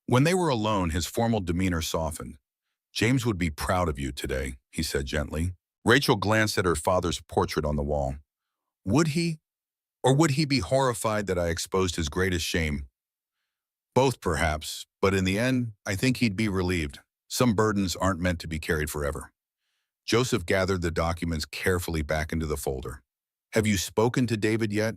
When they were alone, his formal demeanor softened. James would be proud of you today, he said gently. Rachel glanced at her father's portrait on the wall. Would he? Or would he be horrified that I exposed his greatest shame? Both, perhaps, but in the end, I think he'd be relieved. Some burdens aren't meant to be carried forever. Joseph gathered the documents carefully back into the folder. Have you spoken to David yet?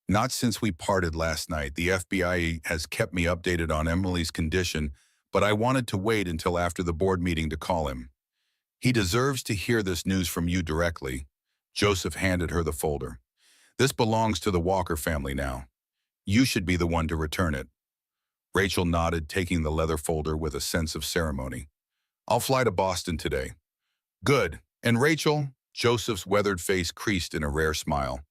Not since we parted last night. The FBI has kept me updated on Emily's condition, but I wanted to wait until after the board meeting to call him. He deserves to hear this news from you directly. Joseph handed her the folder. This belongs to the Walker family now. You should be the one to return it. Rachel nodded, taking the leather folder with a sense of ceremony. I'll fly to Boston today. Good. And Rachel? Joseph's weathered face creased in a rare smile.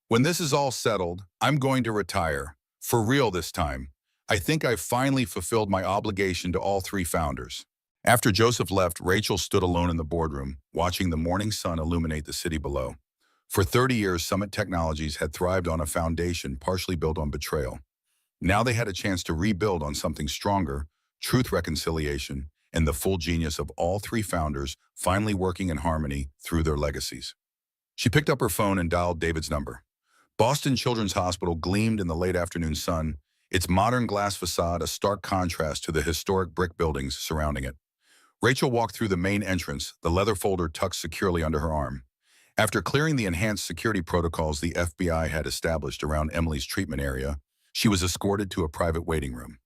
When this is all settled, I'm going to retire. For real this time. I think I've finally fulfilled my obligation to all 3 founders. After Joseph left, Rachel stood alone in the boardroom, watching the morning sun illuminate the city below. For 30 years, Summit Technologies had thrived on a foundation partially built on betrayal. Now they had a chance to rebuild on something stronger, truth, reconciliation, and the full genius of all 3 founders finally working in harmony through their legacies. She picked up her phone and dialed David's number. Boston Children's Hospital gleamed in the late afternoon sun, its modern glass facade a stark contrast to the historic brick buildings surrounding it. Rachel walked through the main entrance, the leather folder tucked securely under her arm. After clearing the enhanced security protocols the FBI had established around Emily's treatment area, she was escorted to a private waiting room.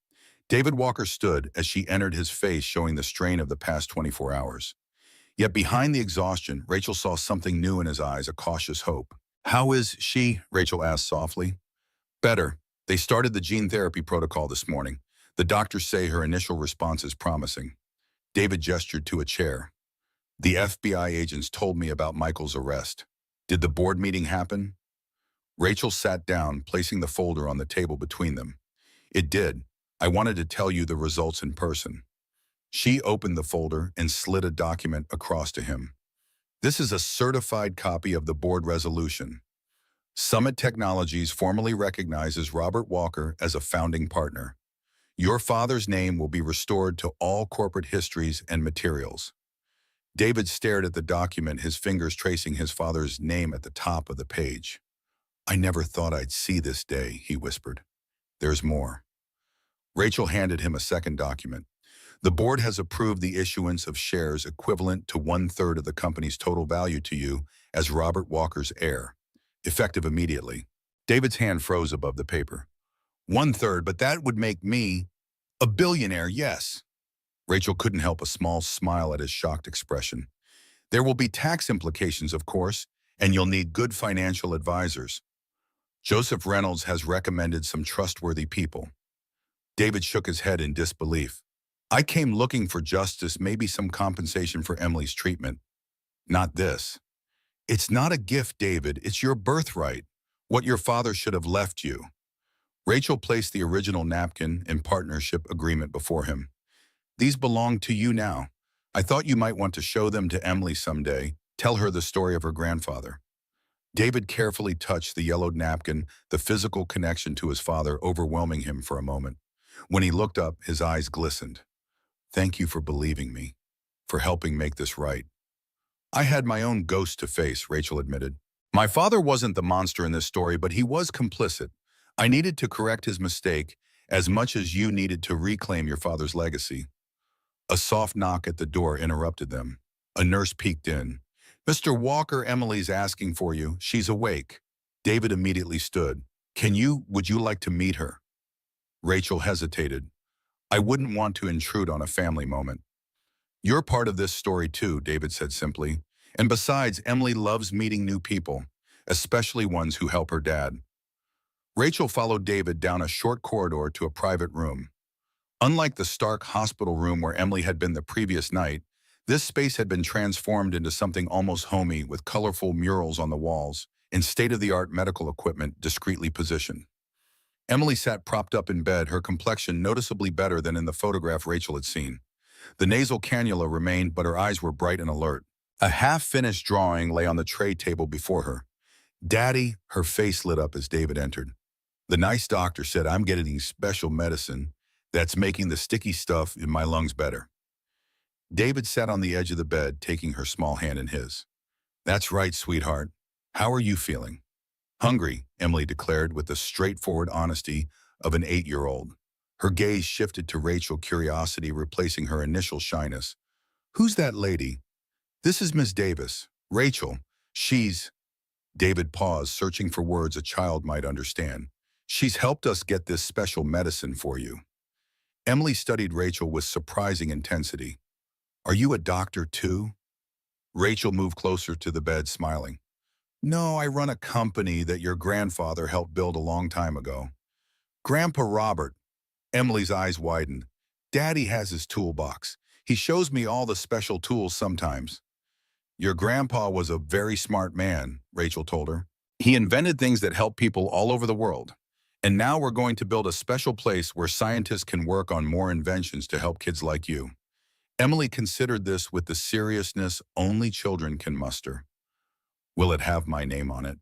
David Walker stood as she entered, his face showing the strain of the past 24 hours. Yet behind the exhaustion, Rachel saw something new in his eyes, a cautious hope. How is she? Rachel asked softly. Better. They started the gene therapy protocol this morning. The doctors say her initial response is promising. David gestured to a chair. The FBI agents told me about Michael's arrest. Did the board meeting happen? Rachel sat down, placing the folder on the table between them. It did. I wanted to tell you the results in person. She opened the folder and slid a document across to him. This is a certified copy of the board resolution. Summit Technologies formally recognizes Robert Walker as a founding partner. Your father's name will be restored to all corporate histories and materials. David stared at the document, his fingers tracing his father's name at the top of the page. I never thought I'd see this day, he whispered. There's more. Rachel handed him a second document. The board has approved the issuance of shares equivalent to 1/3 of the company's total value to you as Robert Walker's heir, effective immediately. David's hand froze above the paper. 1/3, but that would make me a billionaire, yes. Rachel couldn't help a small smile at his shocked expression. There will be tax implications, of course, and you'll need good financial advisors. Joseph Reynolds has recommended some trustworthy people. David shook his head in disbelief. I came looking for justice, maybe some compensation for Emily's treatment. Not this. It's not a gift, David. It's your birthright, what your father should have left you. Rachel placed the original napkin and partnership agreement before him. These belong to you now. I thought you might want to show them to Emily someday, tell her the story of her grandfather. David carefully touched the yellowed napkin, the physical connection to his father overwhelming him for a moment. When he looked up, his eyes glistened. Thank you for believing me, for helping make this right. I had my own ghost to face, Rachel admitted. My father wasn't the monster in this story, but he was complicit. I needed to correct his mistake as much as you needed to reclaim your father's legacy. A soft knock at the door interrupted them. A nurse peeked in. Mr. Walker, Emily's asking for you. She's awake. David immediately stood. Would you like to meet her? Rachel hesitated. I wouldn't want to intrude on a family moment. You're part of this story too, David said simply. And besides, Emily loves meeting new people, especially ones who help her dad. Rachel followed David down a short corridor to a private room. Unlike the stark hospital room where Emily had been the previous night, this space had been transformed into something almost homey with colorful murals on the walls and state-of-the-art medical equipment discreetly positioned. Emily sat propped up in bed, her complexion noticeably better than in the photograph Rachel had seen. The nasal cannula remained, but her eyes were bright and alert. A half-finished drawing lay on the tray table before her. Daddy, her face lit up as David entered. The nice doctor said, I'm getting special medicine that's making the sticky stuff in my lungs better. David sat on the edge of the bed, taking her small hand in his. That's right, sweetheart. How are you feeling? Hungry, Emily declared with the straightforward honesty of an 8-year-old. Her gaze shifted to Rachel, curiosity replacing her initial shyness. Who's that lady? This is Miss Davis. Rachel. She's... David paused, searching for words a child might understand. She's helped us get this special medicine for you. Emily studied Rachel with surprising intensity. Are you a doctor too? Rachel moved closer to the bed, smiling. No, I run a company that your grandfather helped build a long time ago. Grandpa Robert. Emily's eyes widened. Daddy has his toolbox. He shows me all the special tools sometimes. Your grandpa was a very smart man, Rachel told her. He invented things that help people all over the world. And now we're going to build a special place where scientists can work on more inventions to help kids like you. Emily considered this with the seriousness only children can muster. Will it have my name on it?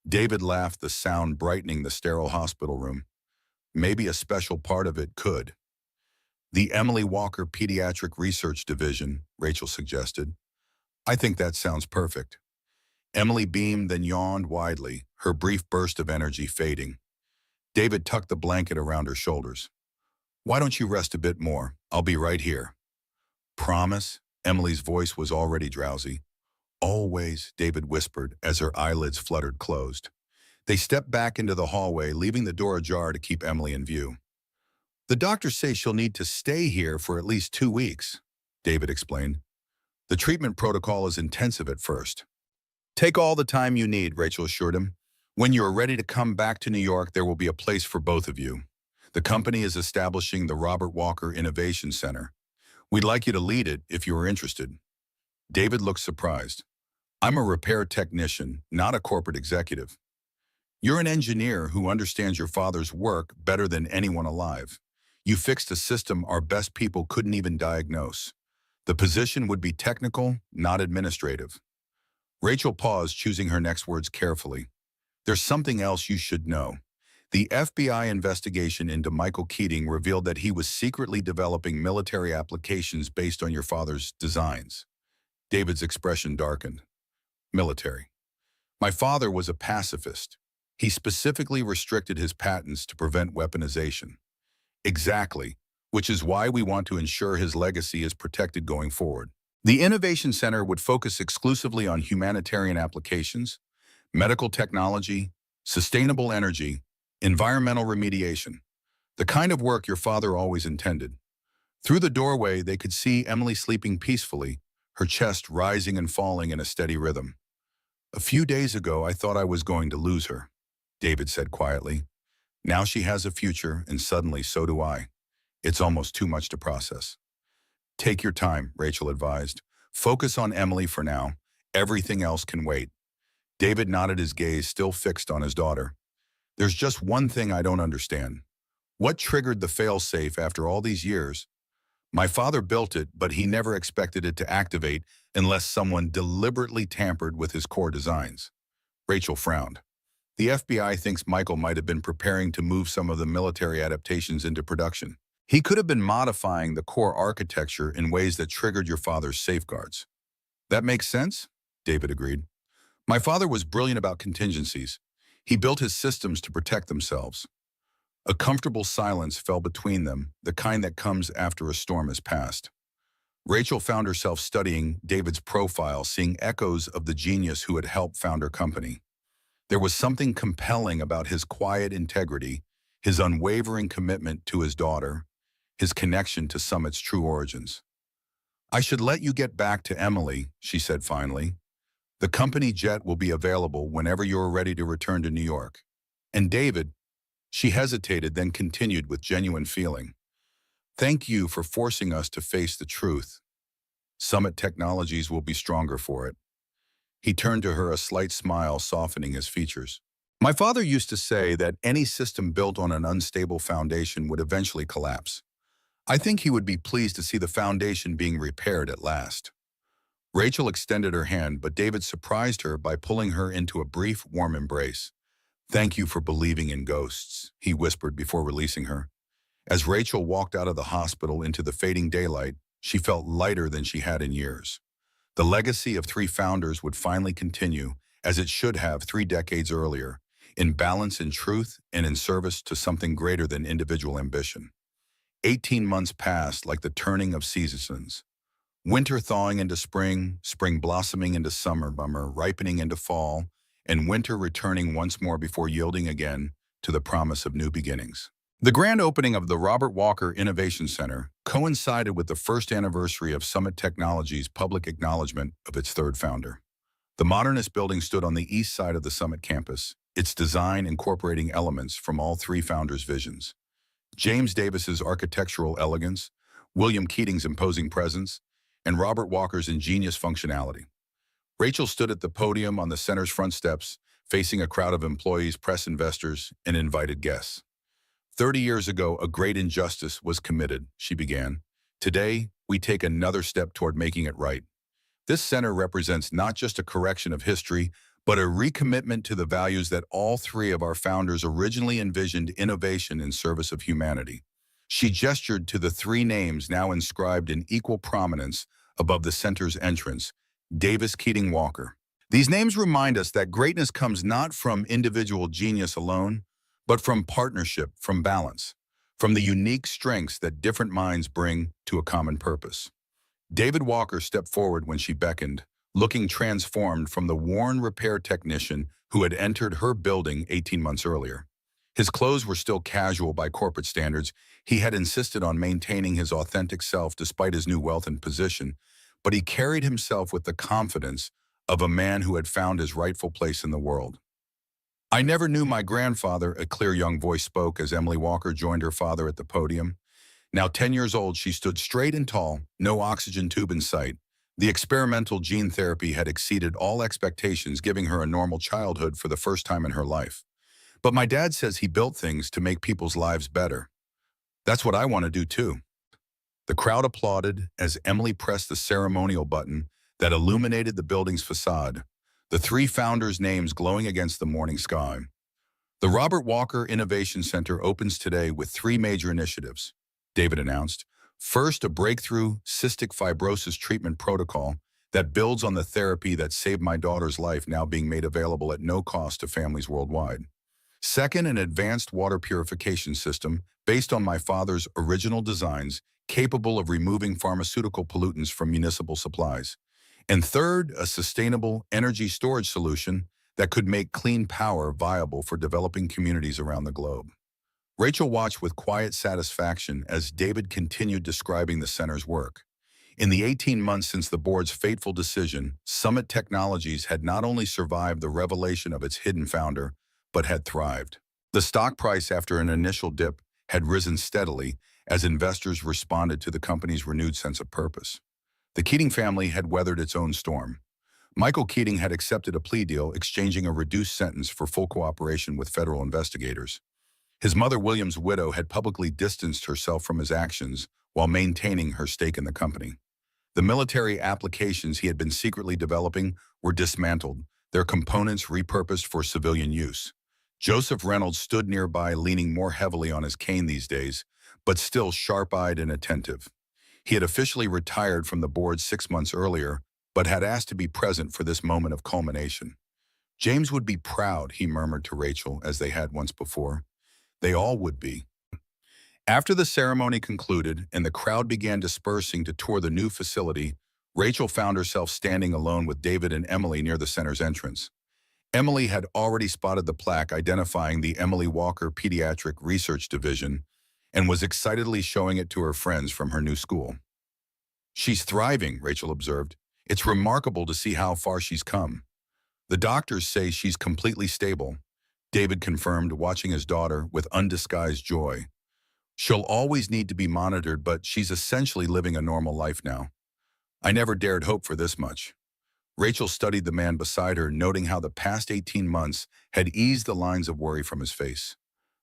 David laughed, the sound brightening the sterile hospital room. Maybe a special part of it could. The Emily Walker Pediatric Research Division, Rachel suggested. I think that sounds perfect. Emily beamed, then yawned widely, her brief burst of energy fading. David tucked the blanket around her shoulders. Why don't you rest a bit more? I'll be right here. Promise? Emily's voice was already drowsy. Always, David whispered as her eyelids fluttered closed. They stepped back into the hallway, leaving the door ajar to keep Emily in view. The doctors say she'll need to stay here for at least 2 weeks, David explained. The treatment protocol is intensive at first. Take all the time you need, Rachel assured him. When you are ready to come back to New York, there will be a place for both of you. The company is establishing the Robert Walker Innovation Center. We'd like you to lead it if you are interested. David looked surprised. I'm a repair technician, not a corporate executive. You're an engineer who understands your father's work better than anyone alive. You fixed a system our best people couldn't even diagnose. The position would be technical, not administrative. Rachel paused, choosing her next words carefully. There's something else you should know. The FBI investigation into Michael Keating revealed that he was secretly developing military applications based on your father's designs. David's expression darkened. Military. My father was a pacifist. He specifically restricted his patents to prevent weaponization. Exactly, which is why we want to ensure his legacy is protected going forward. The Innovation Center would focus exclusively on humanitarian applications, medical technology, sustainable energy, environmental remediation, the kind of work your father always intended. Through the doorway, they could see Emily sleeping peacefully, her chest rising and falling in a steady rhythm. "A few days ago, I thought I was going to lose her," David said quietly. "Now she has a future, and suddenly so do I. It's almost too much to process." "Take your time," Rachel advised. "Focus on Emily for now. Everything else can wait." David nodded, his gaze still fixed on his daughter. "There's just one thing I don't understand. What triggered the fail-safe after all these years? My father built it, but he never expected it to activate unless someone deliberately tampered with his core designs." Rachel frowned. "The FBI thinks Michael might have been preparing to move some of the military adaptations into production. He could have been modifying the core architecture in ways that triggered your father's safeguards." "That makes sense," David agreed. "My father was brilliant about contingencies. He built his systems to protect themselves." A comfortable silence fell between them, the kind that comes after a storm has passed. Rachel found herself studying David's profile, seeing echoes of the genius who had helped found her company. There was something compelling about his quiet integrity, his unwavering commitment to his daughter, his connection to Summit's true origins. "I should let you get back to Emily," she said finally. "The company jet will be available whenever you are ready to return to New York." "And David," she hesitated, then continued with genuine feeling, "thank you for forcing us to face the truth. Summit Technologies will be stronger for it." He turned to her, a slight smile softening his features. "My father used to say that any system built on an unstable foundation would eventually collapse. I think he would be pleased to see the foundation being repaired at last." Rachel extended her hand, but David surprised her by pulling her into a brief, warm embrace. "Thank you for believing in ghosts," he whispered before releasing her. As Rachel walked out of the hospital into the fading daylight, she felt lighter than she had in years. The legacy of three founders would finally continue, as it should have 3 decades earlier, in balance, in truth, and in service to something greater than individual ambition. 18 months passed like the turning of seasons. Winter thawing into spring, spring blossoming into summer, summer ripening into fall, and winter returning once more before yielding again to the promise of new beginnings. The grand opening of the Robert Walker Innovation Center coincided with the first anniversary of Summit Technologies' public acknowledgement of its third founder. The modernist building stood on the east side of the Summit campus, its design incorporating elements from all three founders' visions. James Davis's architectural elegance, William Keating's imposing presence, and Robert Walker's ingenious functionality. Rachel stood at the podium on the center's front steps, facing a crowd of employees, press, investors, and invited guests. 30 years ago, a great injustice was committed," she began. "Today, we take another step toward making it right. This center represents not just a correction of history, but a recommitment to the values that all three of our founders originally envisioned: innovation in service of humanity." She gestured to the three names now inscribed in equal prominence above the center's entrance: Davis, Keating, Walker. These names remind us that greatness comes not from individual genius alone, but from partnership, from balance, from the unique strengths that different minds bring to a common purpose. David Walker stepped forward when she beckoned, looking transformed from the worn repair technician who had entered her building 18 months earlier. His clothes were still casual by corporate standards. He had insisted on maintaining his authentic self despite his new wealth and position, but he carried himself with the confidence of a man who had found his rightful place in the world. "I never knew my grandfather," a clear young voice spoke as Emily Walker joined her father at the podium. Now 10 years old, she stood straight and tall, no oxygen tube in sight. The experimental gene therapy had exceeded all expectations, giving her a normal childhood for the first time in her life. "But my dad says he built things to make people's lives better. That's what I want to do too." The crowd applauded as Emily pressed the ceremonial button that illuminated the building's facade, the three founders' names glowing against the morning sky. "The Robert Walker Innovation Center opens today with 3 major initiatives," David announced. "First, a breakthrough cystic fibrosis treatment protocol that builds on the therapy that saved my daughter's life, now being made available at no cost to families worldwide. Second, an advanced water purification system based on my father's original designs, capable of removing pharmaceutical pollutants from municipal supplies. And third, a sustainable energy storage solution that could make clean power viable for developing communities around the globe. Rachel watched with quiet satisfaction as David continued describing the center's work. In the 18 months since the board's fateful decision, Summit Technologies had not only survived the revelation of its hidden founder, but had thrived. The stock price after an initial dip had risen steadily as investors responded to the company's renewed sense of purpose. The Keating family had weathered its own storm. Michael Keating had accepted a plea deal exchanging a reduced sentence for full cooperation with federal investigators. His mother, William's widow, had publicly distanced herself from his actions while maintaining her stake in the company. The military applications he had been secretly developing were dismantled, their components repurposed for civilian use. Joseph Reynolds stood nearby, leaning more heavily on his cane these days, but still sharp-eyed and attentive. He had officially retired from the board 6 months earlier, but had asked to be present for this moment of culmination. James would be proud, he murmured to Rachel, as they had once before. They all would be. After the ceremony concluded and the crowd began dispersing to tour the new facility, Rachel found herself standing alone with David and Emily near the center's entrance. Emily had already spotted the plaque identifying the Emily Walker Pediatric Research Division and was excitedly showing it to her friends from her new school. "She's thriving," Rachel observed. "It's remarkable to see how far she's come." "The doctors say she's completely stable," David confirmed, watching his daughter with undisguised joy. "She'll always need to be monitored, but she's essentially living a normal life now. I never dared hope for this much." Rachel studied the man beside her, noting how the past 18 months had eased the lines of worry from his face.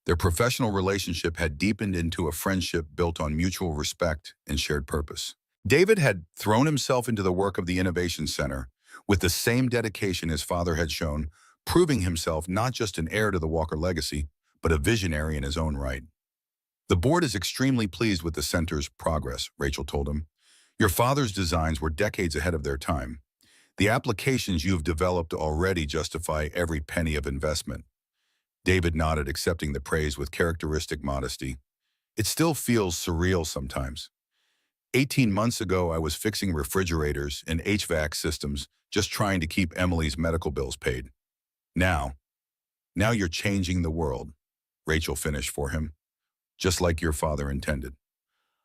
Their professional relationship had deepened into a friendship built on mutual respect and shared purpose. David had thrown himself into the work of the Innovation Center with the same dedication his father had shown, proving himself not just an heir to the Walker legacy, but a visionary in his own right. "The board is extremely pleased with the center's progress," Rachel told him. "Your father's designs were decades ahead of their time. The applications you've developed already justify every penny of investment." David nodded, accepting the praise with characteristic modesty. "It still feels surreal sometimes. 18 months ago, I was fixing refrigerators and HVAC systems, just trying to keep Emily's medical bills paid. Now you're changing the world," Rachel finished for him, "just like your father intended."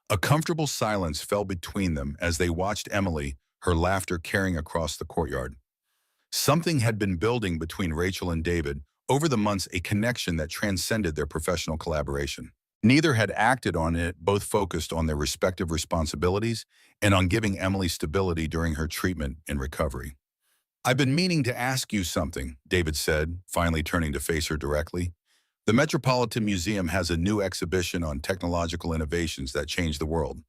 A comfortable silence fell between them as they watched Emily, her laughter carrying across the courtyard. Something had been building between Rachel and David over the months, a connection that transcended their professional collaboration. Neither had acted on it, both focused on their respective responsibilities and on giving Emily stability during her treatment and recovery. "I've been meaning to ask you something," David said, finally turning to face her directly. "The Metropolitan Museum has a new exhibition on technological innovations that change the world.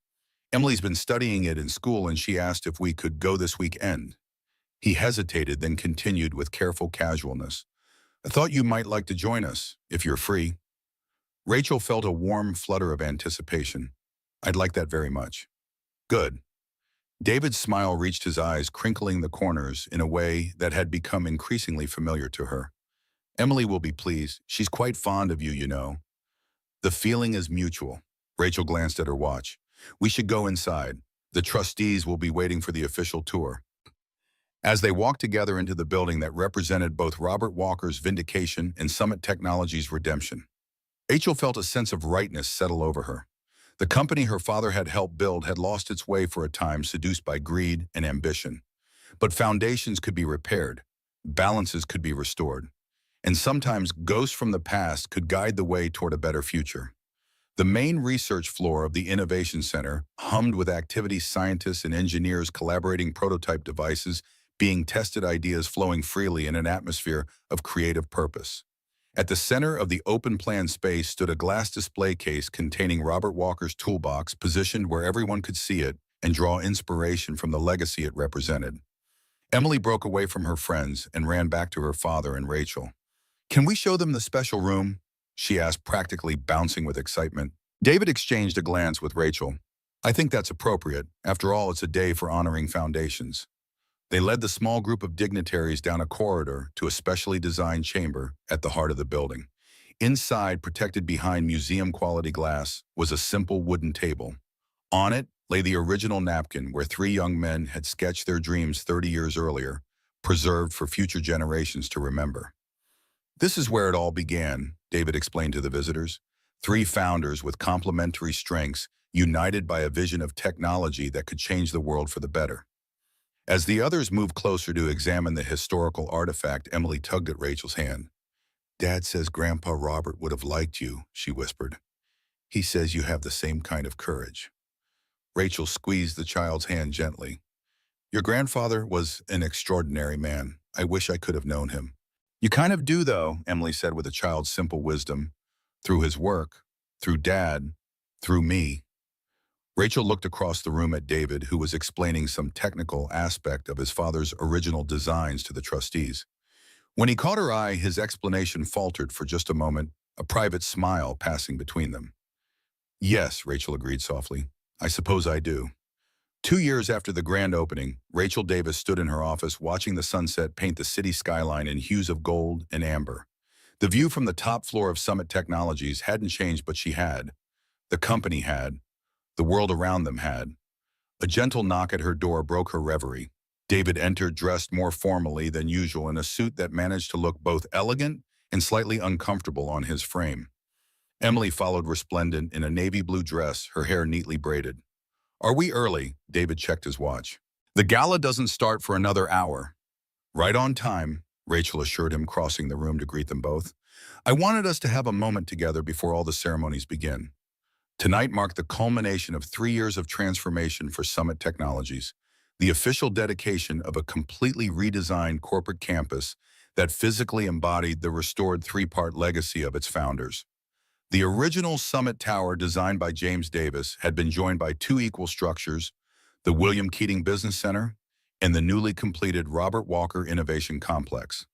Emily's been studying it in school and she asked if we could go this weekend." He hesitated, then continued with careful casualness. "I thought you might like to join us, if you're free." Rachel felt a warm flutter of anticipation. "I'd like that very much." "Good." David's smile reached his eyes, crinkling the corners in a way that had become increasingly familiar to her. "Emily will be pleased. She's quite fond of you, you know." "The feeling is mutual." Rachel glanced at her watch. "We should go inside. The trustees will be waiting for the official tour." As they walked together into the building that represented both Robert Walker's vindication and Summit Technologies' redemption, Rachel felt a sense of rightness settle over her. The company her father had helped build had lost its way for a time, seduced by greed and ambition. But foundations could be repaired, balances could be restored, and sometimes ghosts from the past could guide the way toward a better future. The main research floor of the Innovation Center hummed with activity, scientists and engineers collaborating, prototype devices being tested, ideas flowing freely in an atmosphere of creative purpose. At the center of the open-plan space stood a glass display case containing Robert Walker's Toolbox, positioned where everyone could see it and draw inspiration from the legacy it represented. Emily broke away from her friends and ran back to her father and Rachel. "Can we show them the special room?" she asked, practically bouncing with excitement. David exchanged a glance with Rachel. "I think that's appropriate. After all, it's a day for honoring foundations." They led the small group of dignitaries down a corridor to a specially designed chamber at the heart of the building. Inside, protected behind museum-quality glass, was a simple wooden table. On it lay the original napkin where three young men had sketched their dreams 30 years earlier, preserved for future generations to remember. This is where it all began, David explained to the visitors. Three founders with complementary strengths, united by a vision of technology that could change the world for the better. As the others moved closer to examine the historical artifact, Emily tugged at Rachel's hand. "Dad says Grandpa Robert would have liked you," she whispered. "He says you have the same kind of courage." Rachel squeezed the child's hand gently. "Your grandfather was an extraordinary man. I wish I could have known him." "You kind of do, though," Emily said with a child's simple wisdom. "Through his work, through Dad, through me." Rachel looked across the room at David, who was explaining some technical aspect of his father's original designs to the trustees. When he caught her eye, his explanation faltered for just a moment, a private smile passing between them. "Yes," Rachel agreed softly. "I suppose I do." 2 years after the grand opening, Rachel Davis stood in her office watching the sunset paint the city skyline in hues of gold and amber. The view from the top floor of Summit Technologies hadn't changed, but she had. The company had. The world around them had. A gentle knock at her door broke her reverie. David entered dressed more formally than usual in a suit that managed to look both elegant and slightly uncomfortable on his frame. Emily followed resplendent in a navy blue dress, her hair neatly braided. "Are we early?" David checked his watch. "The gala doesn't start for another hour." "Right on time," Rachel assured him, crossing the room to greet them both. "I wanted us to have a moment together before all the ceremonies begin." Tonight marked the culmination of 3 years of transformation for Summit Technologies, the official dedication of a completely redesigned corporate campus that physically embodied the restored three-part legacy of its founders. The original Summit Tower, designed by James Davis, had been joined by two equal structures, the William Keating Business Center and the newly completed Robert Walker Innovation Complex.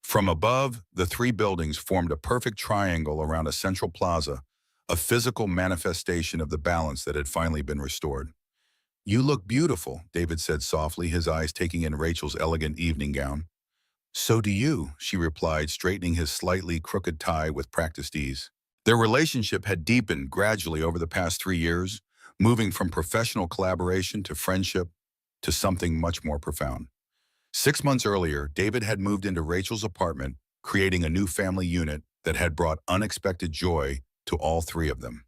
From above, the three buildings formed a perfect triangle around a central plaza, a physical manifestation of the balance that had finally been restored. "You look beautiful," David said softly, his eyes taking in Rachel's elegant evening gown. "So do you," she replied, straightening his slightly crooked tie with practiced ease. Their relationship had deepened gradually over the past 3 years, moving from professional collaboration to friendship to something much more profound. 6 months earlier, David had moved into Rachel's apartment, creating a new family unit that had brought unexpected joy to all three of them.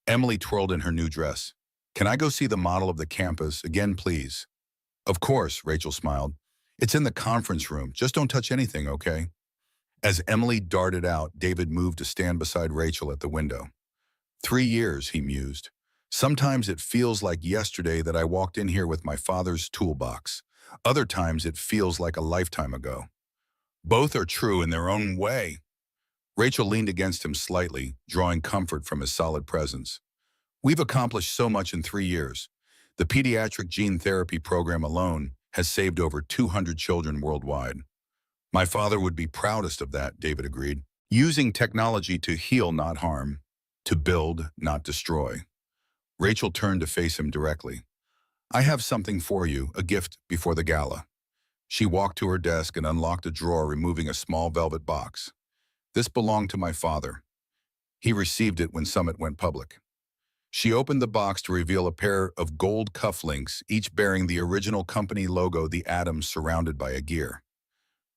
Emily twirled in her new dress. "Can I go see the model of the campus again, please?" "Of course," Rachel smiled. "It's in the conference room. Just don't touch anything, okay?" As Emily darted out, David moved to stand beside Rachel at the window. 3 years, he mused. "Sometimes it feels like yesterday that I walked in here with my father's toolbox. Other times it feels like a lifetime ago." "Both are true in their own way." Rachel leaned against him slightly, drawing comfort from his solid presence. "We've accomplished so much in 3 years. The pediatric gene therapy program alone has saved over 200 children worldwide." "My father would be proudest of that," David agreed. "Using technology to heal, not harm. To build, not destroy." Rachel turned to face him directly. "I have something for you, a gift before the gala." She walked to her desk and unlocked a drawer, removing a small velvet box. "This belonged to my father. He received it when Summit went public." She opened the box to reveal a pair of gold cufflinks, each bearing the original company logo, the atom surrounded by a gear.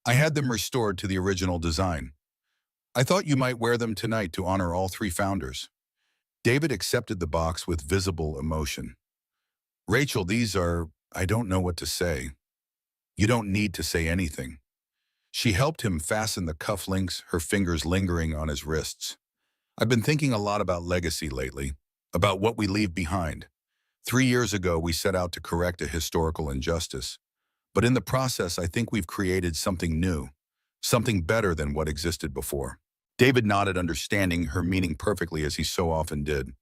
"I had them restored to the original design. I thought you might wear them tonight to honor all three founders." David accepted the box with visible emotion. "Rachel, these are, I don't know what to say." "You don't need to say anything." She helped him fasten the cufflinks, her fingers lingering on his wrists. "I've been thinking a lot about legacy lately, about what we leave behind. 3 years ago, we set out to correct a historical injustice. But in the process, I think we've created something new, something better than what existed before." David nodded, understanding her meaning perfectly, as he so often did.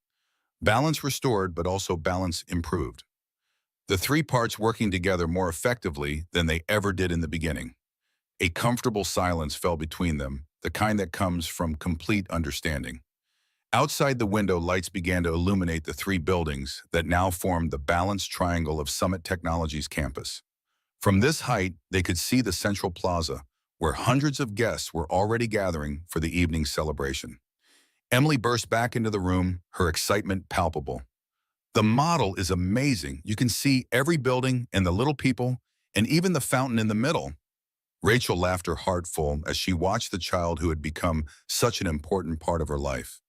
Balance restored, but also balance improved. The three parts working together more effectively than they ever did in the beginning. A comfortable silence fell between them, the kind that comes from complete understanding. Outside the window, lights began to illuminate the three buildings that now formed the balanced triangle of Summit Technologies campus. From this height, they could see the central plaza, where hundreds of guests were already gathering for the evening's celebration. Emily burst back into the room, her excitement palpable. The model is amazing. You can see every building and the little people, and even the fountain in the middle. Rachel laughed her heart full as she watched the child who had become such an important part of her life.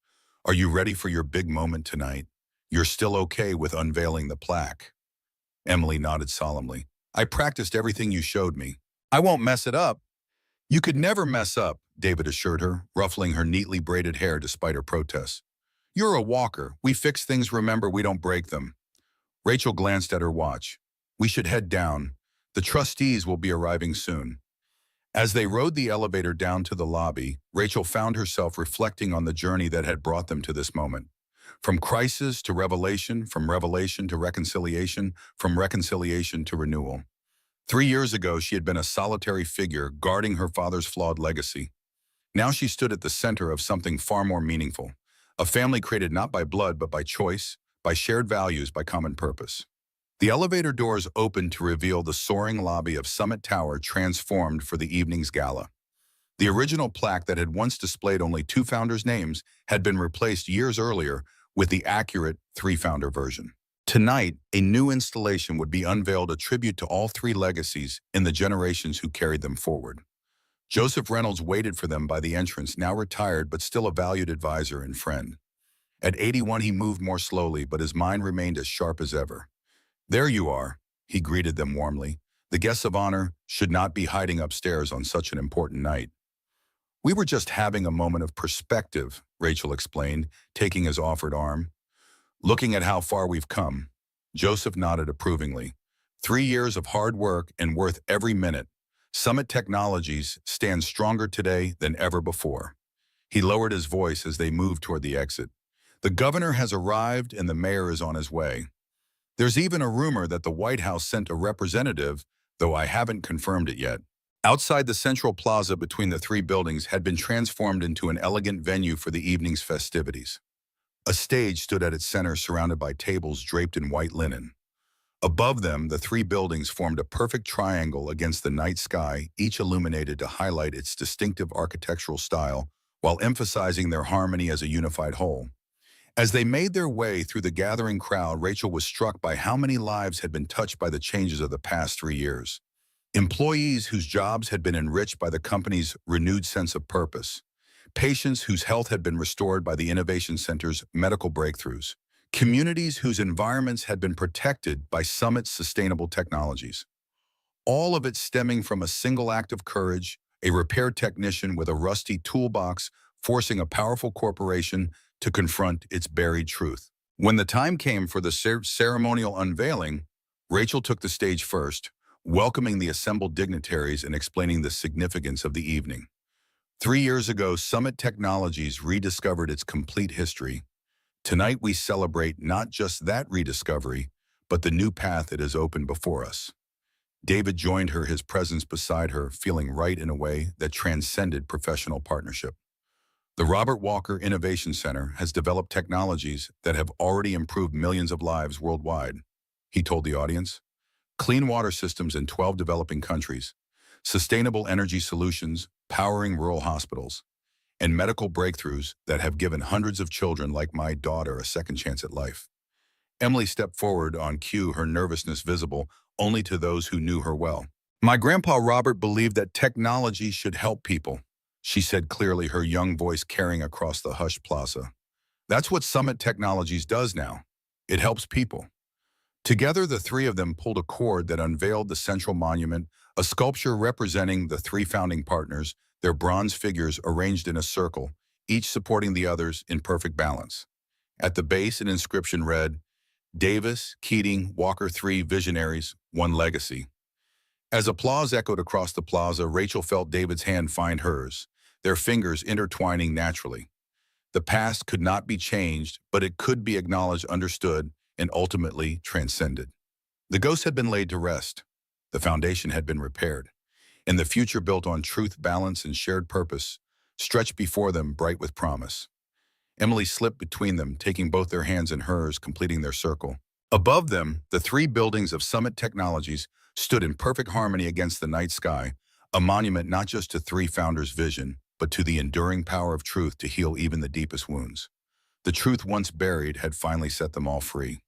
Are you ready for your big moment tonight? You're still okay with unveiling the plaque? Emily nodded solemnly. I practiced everything you showed me. I won't mess it up. You could never mess up, David assured her, ruffling her neatly braided hair despite her protests. You're a walker. We fix things, remember, we don't break them. Rachel glanced at her watch. We should head down. The trustees will be arriving soon. As they rode the elevator down to the lobby, Rachel found herself reflecting on the journey that had brought them to this moment. From crisis to revelation, from revelation to reconciliation, from reconciliation to renewal. 3 years ago, she had been a solitary figure guarding her father's flawed legacy. Now she stood at the center of something far more meaningful. A family created not by blood, but by choice, by shared values, by common purpose. The elevator doors opened to reveal the soaring lobby of Summit Tower transformed for the evening's gala. The original plaque that had once displayed only two founders' names had been replaced years earlier with the accurate three-founder version. Tonight, a new installation would be unveiled, a tribute to all three legacies and the generations who carried them forward. Joseph Reynolds waited for them by the entrance, now retired but still a valued advisor and friend. At 81, he moved more slowly, but his mind remained as sharp as ever. There you are, he greeted them warmly. The guests of honor should not be hiding upstairs on such an important night. We were just having a moment of perspective, Rachel explained, taking his offered arm. Looking at how far we've come. Joseph nodded approvingly. 3 years of hard work and worth every minute. Summit Technologies stands stronger today than ever before. He lowered his voice as they moved toward the exit. The governor has arrived and the mayor is on his way. There's even a rumor that the White House sent a representative, though I haven't confirmed it yet. Outside, the central plaza between the three buildings had been transformed into an elegant venue for the evening's festivities. A stage stood at its center, surrounded by tables draped in white linen. Above them, the three buildings formed a perfect triangle against the night sky, each illuminated to highlight its distinctive architectural style while emphasizing their harmony as a unified whole. As they made their way through the gathering crowd, Rachel was struck by how many lives had been touched by the changes of the past 3 years. Employees whose jobs had been enriched by the company's renewed sense of purpose. Patients whose health had been restored by the Innovation Center's medical breakthroughs. Communities whose environments had been protected by Summit's sustainable technologies. All of it stemming from a single act of courage, a repair technician with a rusty toolbox forcing a powerful corporation to confront its buried truth. When the time came for the ceremonial unveiling, Rachel took the stage first, welcoming the assembled dignitaries and explaining the significance of the evening. 3 years ago, Summit Technologies rediscovered its complete history. Tonight we celebrate not just that rediscovery, but the new path it has opened before us. David joined her, his presence beside her, feeling right in a way that transcended professional partnership. The Robert Walker Innovation Center has developed technologies that have already improved millions of lives worldwide, he told the audience. Clean water systems in 12 developing countries, sustainable energy solutions powering rural hospitals, and medical breakthroughs that have given hundreds of children like my daughter a second chance at life. Emily stepped forward on cue, her nervousness visible only to those who knew her well. My grandpa Robert believed that technology should help people, she said clearly, her young voice carrying across the hushed plaza. That's what Summit Technologies does now. It helps people. Together, the three of them pulled a cord that unveiled the central monument, a sculpture representing the three founding partners, their bronze figures arranged in a circle, each supporting the others in perfect balance. At the base, an inscription read, Davis, Keating, Walker, 3 visionaries, 1 legacy. As applause echoed across the plaza, Rachel felt David's hand find hers, their fingers intertwining naturally. The past could not be changed, but it could be acknowledged, understood, and ultimately transcended. The ghost had been laid to rest. The foundation had been repaired, and the future built on truth, balance, and shared purpose stretched before them, bright with promise. Emily slipped between them, taking both their hands in hers, completing their circle. Above them, the three buildings of Summit Technologies stood in perfect harmony against the night sky, a monument not just to three founders' vision, but to the enduring power of truth to heal even the deepest wounds. The truth once buried had finally set them all free.